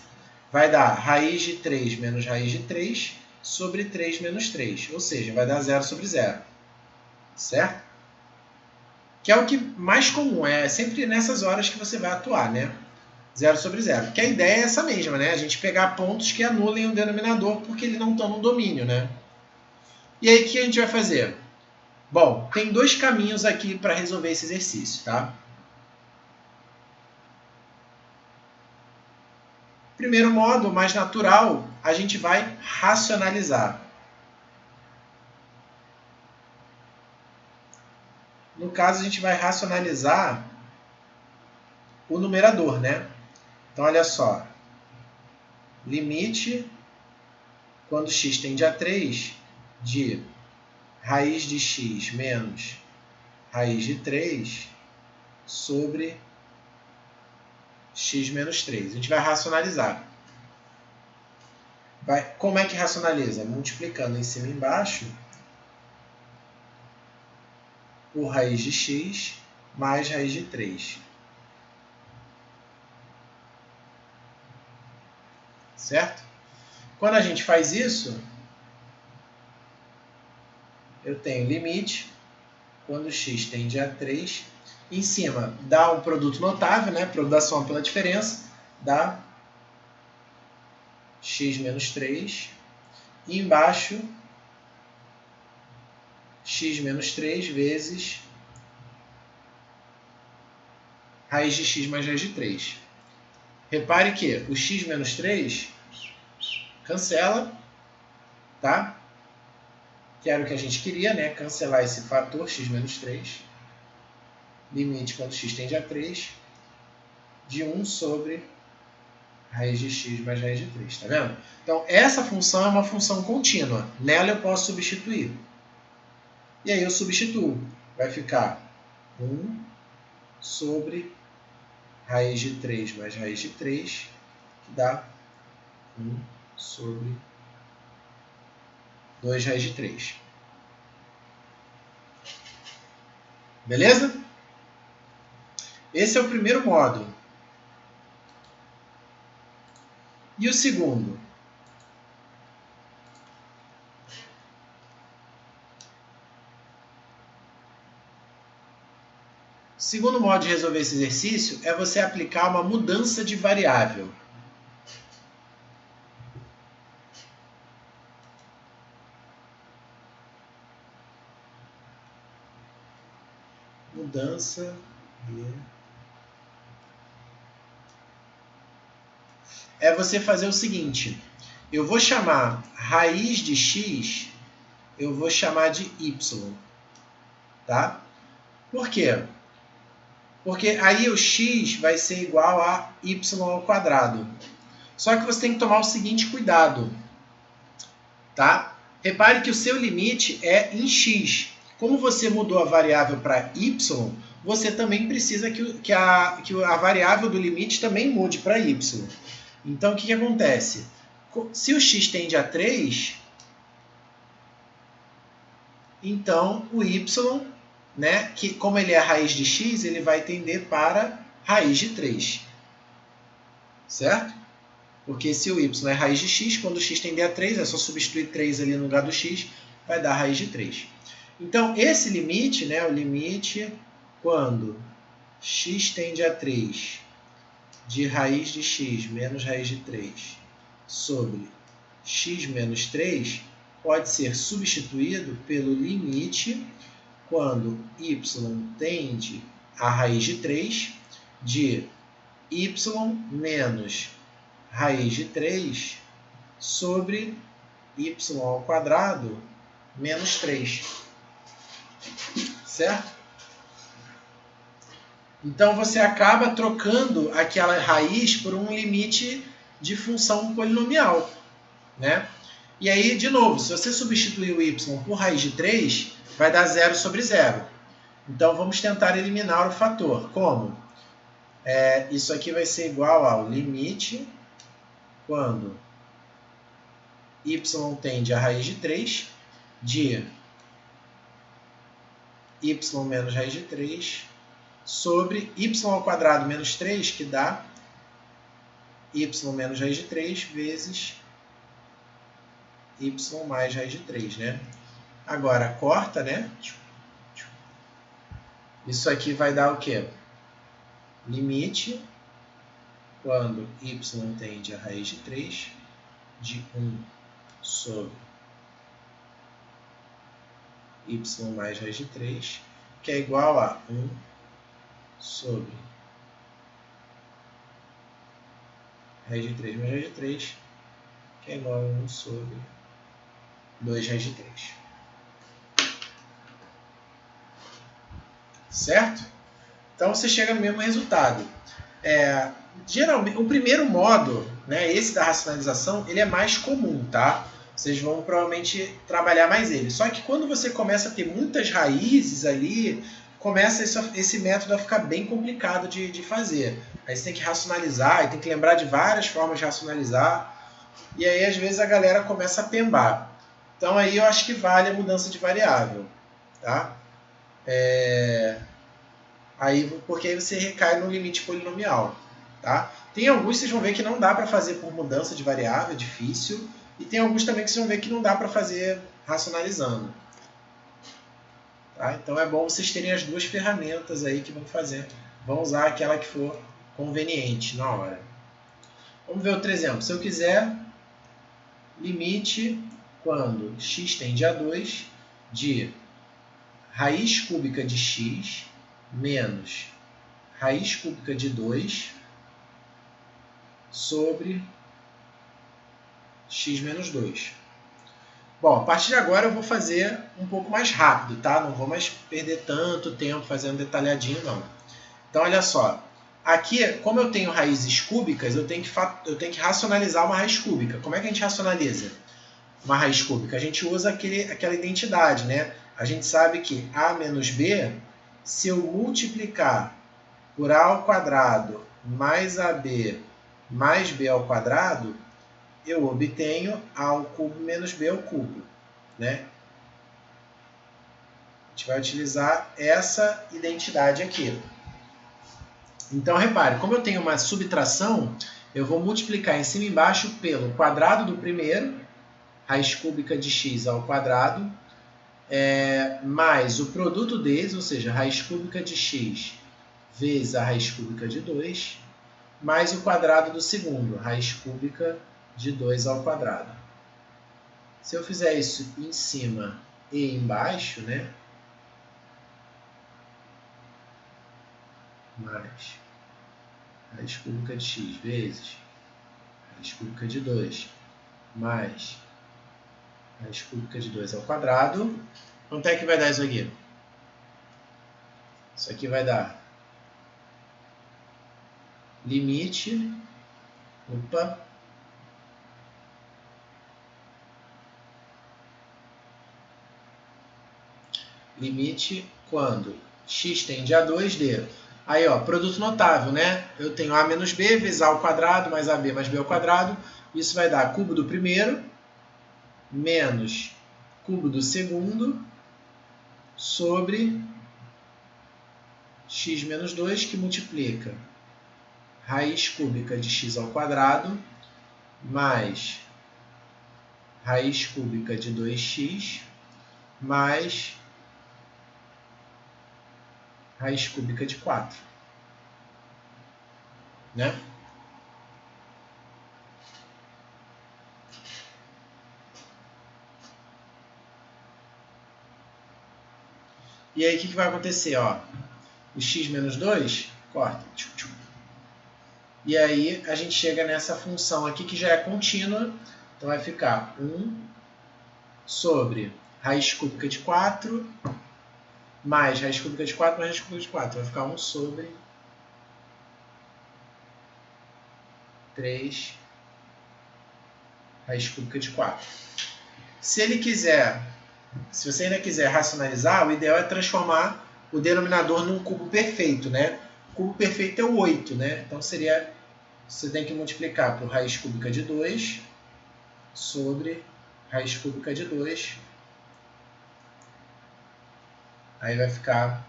Vai dar raiz de 3 menos raiz de 3 sobre 3 menos 3. Ou seja, vai dar 0 sobre 0. Certo? Que é o que mais comum. É sempre nessas horas que você vai atuar, né? 0 sobre 0. Porque a ideia é essa mesma, né? A gente pegar pontos que anulem o denominador porque eles não estão no domínio, né? E aí, o que a gente vai fazer? Bom, tem dois caminhos aqui para resolver esse exercício, tá? Primeiro modo, mais natural, a gente vai racionalizar. No caso, a gente vai racionalizar o numerador, né? Então, olha só. Limite, quando x tende a 3, de raiz de x menos raiz de 3 sobre x menos 3. A gente vai racionalizar. Como é que racionaliza? Multiplicando em cima e embaixo por raiz de x mais raiz de 3. Certo? Quando a gente faz isso, eu tenho limite, quando x tende a 3, em cima dá um produto notável, né? Produto da soma pela diferença, dá x menos 3, e embaixo x menos 3 vezes raiz de x mais raiz de 3. Repare que o x menos 3 cancela, tá? Que era o que a gente queria, né? Cancelar esse fator x menos 3. Limite quando x tende a 3 de 1 sobre raiz de x mais raiz de 3, tá vendo? Então, essa função é uma função contínua. Nela eu posso substituir. E aí eu substituo. Vai ficar 1 sobre raiz de 3 mais raiz de 3, que dá 1 sobre 2 raiz de 3. Beleza? Esse é o primeiro modo. E o segundo? O segundo modo de resolver esse exercício é você aplicar uma mudança de variável. Mudança é você fazer o seguinte: eu vou chamar raiz de x, eu vou chamar de y, tá? Por quê? Porque aí o x vai ser igual a y ao quadrado. Só que você tem que tomar o seguinte cuidado, tá? Repare que o seu limite é em x. Como você mudou a variável para y, você também precisa que a variável do limite também mude para y. Então, o que acontece? Se o x tende a 3, então o y, né, que como ele é a raiz de x, ele vai tender para raiz de 3. Certo? Porque se o y é raiz de x, quando o x tender a 3, é só substituir 3 ali no lugar do x, vai dar raiz de 3. Então, esse limite, né, o limite quando x tende a 3 de raiz de x menos raiz de 3 sobre x menos 3 pode ser substituído pelo limite quando y tende a raiz de 3 de y menos raiz de 3 sobre y ao quadrado menos 3. Certo? Então, você acaba trocando aquela raiz por um limite de função polinomial, né? E aí, de novo, se você substituir o y por raiz de 3, vai dar 0 sobre 0. Então, vamos tentar eliminar o fator. Como? Isso aqui vai ser igual ao limite quando y tende a raiz de 3 de y menos raiz de 3 sobre y ao quadrado menos 3, que dá y menos raiz de 3 vezes y mais raiz de 3, né? Agora, corta, né? Isso aqui vai dar o quê? Limite quando y tende a raiz de 3 de 1 sobre y mais raiz de 3, que é igual a 1 sobre raiz de 3 mais raiz de 3, que é igual a 1 sobre 2 raiz de 3. Certo? Então você chega no mesmo resultado. Geralmente, o primeiro modo, né, esse da racionalização, ele é mais comum, tá? vocês vão provavelmente trabalhar mais ele. Só que quando você começa a ter muitas raízes ali, começa esse método a ficar bem complicado de fazer. Aí você tem que racionalizar, e tem que lembrar de várias formas de racionalizar, e aí às vezes a galera começa a pembar. Então aí eu acho que vale a mudança de variável. Tá? Porque aí você recai no limite polinomial. Tá? Tem alguns que vocês vão ver que não dá para fazer por mudança de variável, é difícil. E tem alguns também que vocês vão ver que não dá para fazer racionalizando. Tá? Então é bom vocês terem as duas ferramentas aí que vão usar aquela que for conveniente na hora. Vamos ver outro exemplo. Se eu quiser limite quando x tende a 2 de raiz cúbica de x menos raiz cúbica de 2 sobre x menos 2. Bom, a partir de agora eu vou fazer um pouco mais rápido, tá? Não vou mais perder tanto tempo fazendo detalhadinho, não. Então, olha só. Aqui, como eu tenho raízes cúbicas, eu tenho que racionalizar uma raiz cúbica. Como é que a gente racionaliza uma raiz cúbica? A gente usa aquela identidade, né? A gente sabe que a menos b, se eu multiplicar por a ao quadrado mais ab mais b ao quadrado, eu obtenho a ao cubo menos b ao cubo. Né? A gente vai utilizar essa identidade aqui. Então, repare, como eu tenho uma subtração, eu vou multiplicar em cima e embaixo pelo quadrado do primeiro, raiz cúbica de x ao quadrado, mais o produto deles, ou seja, raiz cúbica de x vezes a raiz cúbica de 2, mais o quadrado do segundo, raiz cúbica de 2 ao quadrado. Se eu fizer isso em cima e embaixo, né? Mais raiz cúbica de x vezes raiz cúbica de 2 mais raiz cúbica de 2 ao quadrado. Quanto é que vai dar isso aqui? Isso aqui vai dar limite, limite quando x tende a 2d. Aí, ó, produto notável, né? Eu tenho a menos b vezes a ao quadrado mais ab mais b ao quadrado. Isso vai dar cubo do primeiro menos cubo do segundo sobre x menos 2, que multiplica raiz cúbica de x ao quadrado mais raiz cúbica de 2x mais raiz cúbica de 4. Né? E aí, o que vai acontecer? Ó, o x menos 2, corta. E aí, a gente chega nessa função aqui, que já é contínua. Então, vai ficar 1 sobre raiz cúbica de 4 mais raiz cúbica de 4 mais raiz cúbica de 4. Vai ficar 1 sobre 3 raiz cúbica de 4. Se você ainda quiser racionalizar, o ideal é transformar o denominador num cubo perfeito, né? O cubo perfeito é o 8, né? Então você tem que multiplicar por raiz cúbica de 2 sobre raiz cúbica de 2. Aí vai ficar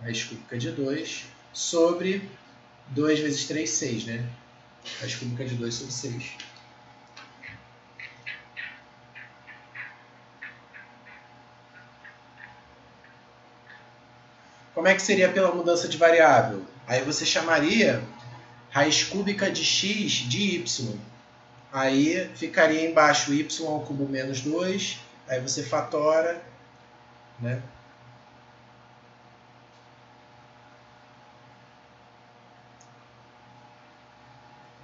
raiz cúbica de 2 sobre 2 vezes 3, 6, né? Raiz cúbica de 2 sobre 6. Como é que seria pela mudança de variável? Aí você chamaria raiz cúbica de x de y. Aí ficaria embaixo y ao cubo menos 2. Aí você fatora, né?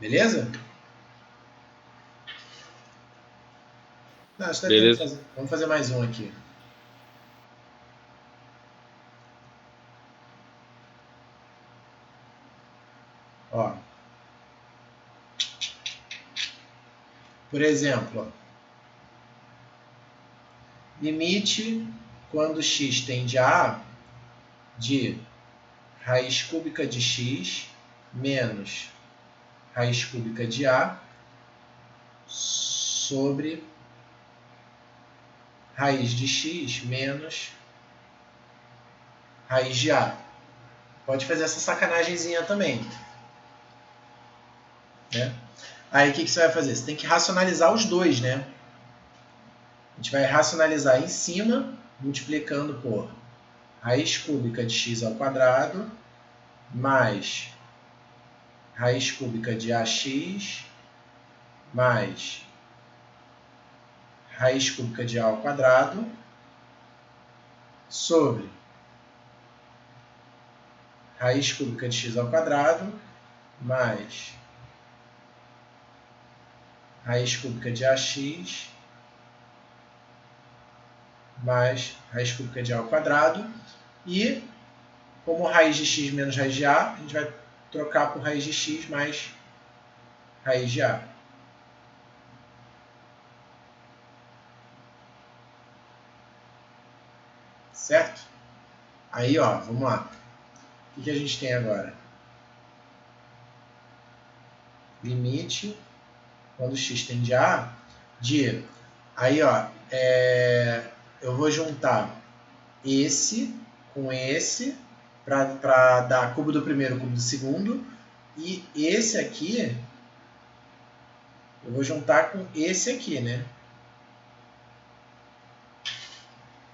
Beleza? Não, acho que Beleza. vamos fazer mais um aqui. Ó. Por exemplo, ó, limite quando x tende a de raiz cúbica de x menos raiz cúbica de a sobre raiz de x menos raiz de a. Pode fazer essa sacanagemzinha também, né? Aí o que você vai fazer? Você tem que racionalizar os dois, né? A gente vai racionalizar em cima, multiplicando por raiz cúbica de x ao quadrado mais raiz cúbica de ax mais raiz cúbica de a ao quadrado sobre raiz cúbica de x ao quadrado mais raiz cúbica de ax mais raiz cúbica de a ao quadrado. E, como raiz de x menos raiz de a, a gente vai trocar por raiz de x mais raiz de a. Certo? Aí, ó, vamos lá. O que a gente tem agora? Limite, quando x tende a, de... Aí, ó, eu vou juntar esse com esse para dar cubo do primeiro, cubo do segundo. E esse aqui, eu vou juntar com esse aqui, né?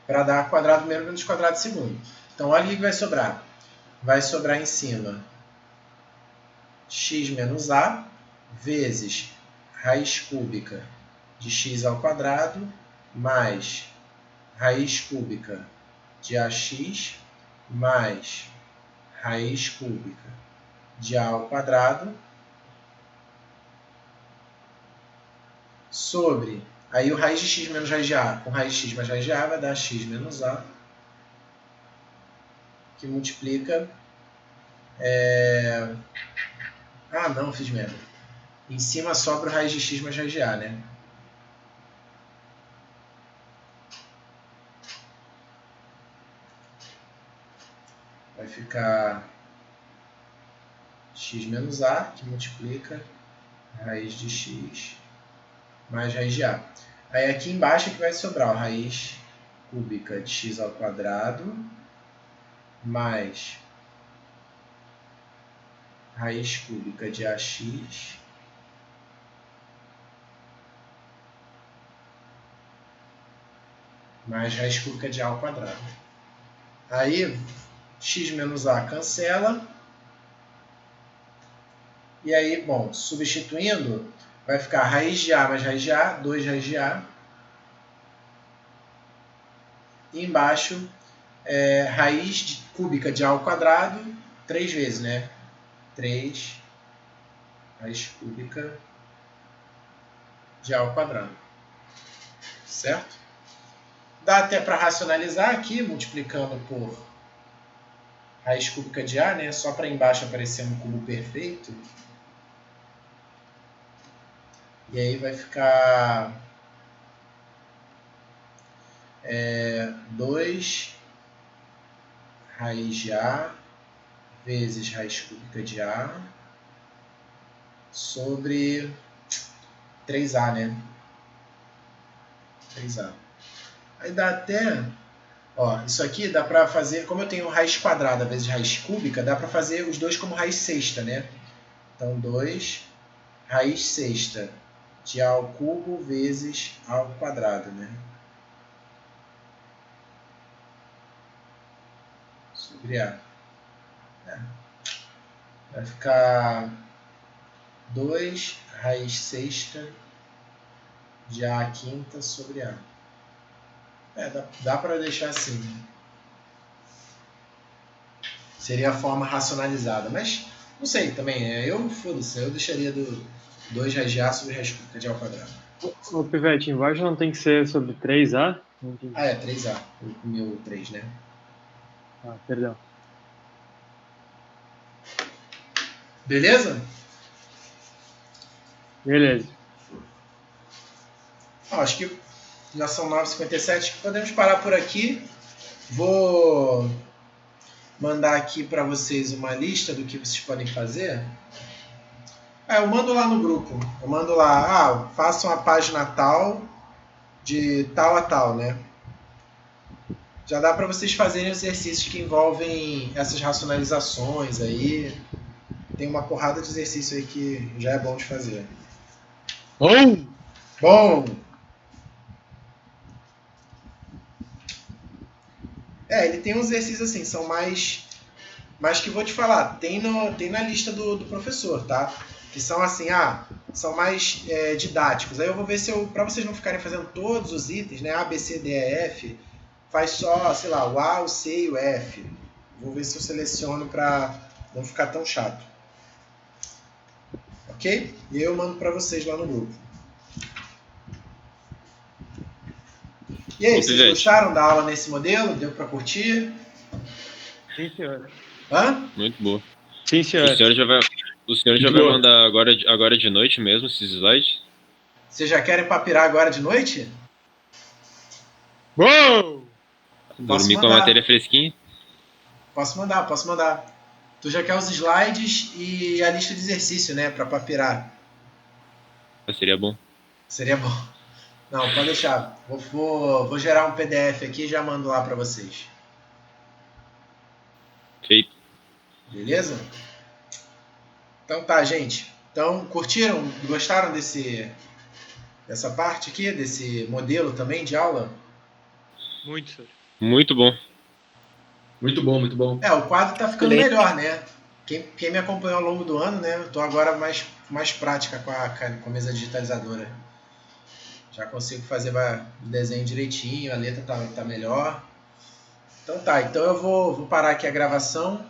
Para dar quadrado primeiro menos quadrado segundo. Então, olha o que vai sobrar. Vai sobrar em cima x menos a vezes raiz cúbica de x ao quadrado mais raiz cúbica de ax mais raiz cúbica de a ao quadrado sobre, aí o raiz de x menos raiz de a com raiz de x mais raiz de a vai dar x menos a, que multiplica... Ah, não, fiz merda. Em cima sobra o raiz de x mais raiz de a, né? Vai ficar x menos a, que multiplica raiz de x mais raiz de a. Aí aqui embaixo é que vai sobrar a raiz cúbica de x ao quadrado mais raiz cúbica de ax mais raiz cúbica de a ao quadrado. Aí, x menos a cancela. E aí, bom, substituindo, vai ficar raiz de a mais raiz de a, 2 raiz de a. E embaixo, raiz cúbica de a ao quadrado, 3 vezes, né? 3 raiz cúbica de a ao quadrado. Certo? Dá até para racionalizar aqui, multiplicando por raiz cúbica de a, né? Só para embaixo aparecer um cubo perfeito. E aí vai ficar 2 raiz de a vezes raiz cúbica de a sobre 3a, né? 3a. Aí dá até... Ó, isso aqui dá para fazer... Como eu tenho raiz quadrada vezes raiz cúbica, dá para fazer os dois como raiz sexta, né? Então, 2 raiz sexta de a ao cubo vezes a ao quadrado, né? Sobre a. Vai ficar 2 raiz sexta de a à quinta sobre a. Dá para deixar assim, né? Seria a forma racionalizada, mas não sei também. Foda-se, eu deixaria do 2 raiz de a sobre raiz cúbica de a ao quadrado. Ô, Pivete, embaixo não tem que ser sobre 3A? 3A. Eu comi o 3, né? Ah, perdão. Beleza? Beleza. Acho que já são 9h57, podemos parar por aqui. Vou mandar aqui para vocês uma lista do que vocês podem fazer. Eu mando lá no grupo. Eu mando lá, façam a página tal, de tal a tal, né? Já dá para vocês fazerem exercícios que envolvem essas racionalizações aí. Tem uma porrada de exercício aí que já é bom de fazer. Bom! Ele tem uns exercícios assim, são mais que vou te falar, tem na lista do professor, tá? Que são assim, são mais didáticos. Aí eu vou ver se para vocês não ficarem fazendo todos os itens, né? A, B, C, D, E, F, faz só, sei lá, o A, o C e o F. Vou ver se eu seleciono para não ficar tão chato. Ok? E eu mando para vocês lá no grupo. E aí, vocês gostaram da aula nesse modelo? Deu para curtir? Sim, senhor. Hã? Muito boa. Sim, senhor. O senhor já vai mandar agora de noite mesmo esses slides? Vocês já querem papirar agora de noite? Uou! Dormir com a matéria fresquinha? Posso mandar. Tu já quer os slides e a lista de exercício, né? Para papirar. Seria bom. Seria bom. Não, pode deixar. Vou gerar um PDF aqui e já mando lá para vocês. Feito. Beleza? Então tá, gente. Então, curtiram? Gostaram dessa parte aqui? Desse modelo também de aula? Muito, senhor. Muito bom. Muito bom, muito bom. O quadro tá ficando melhor, né? Quem me acompanhou ao longo do ano, né? Eu tô agora mais prática com a mesa digitalizadora. Já consigo fazer o desenho direitinho, a letra tá melhor. Então tá, eu vou parar aqui a gravação.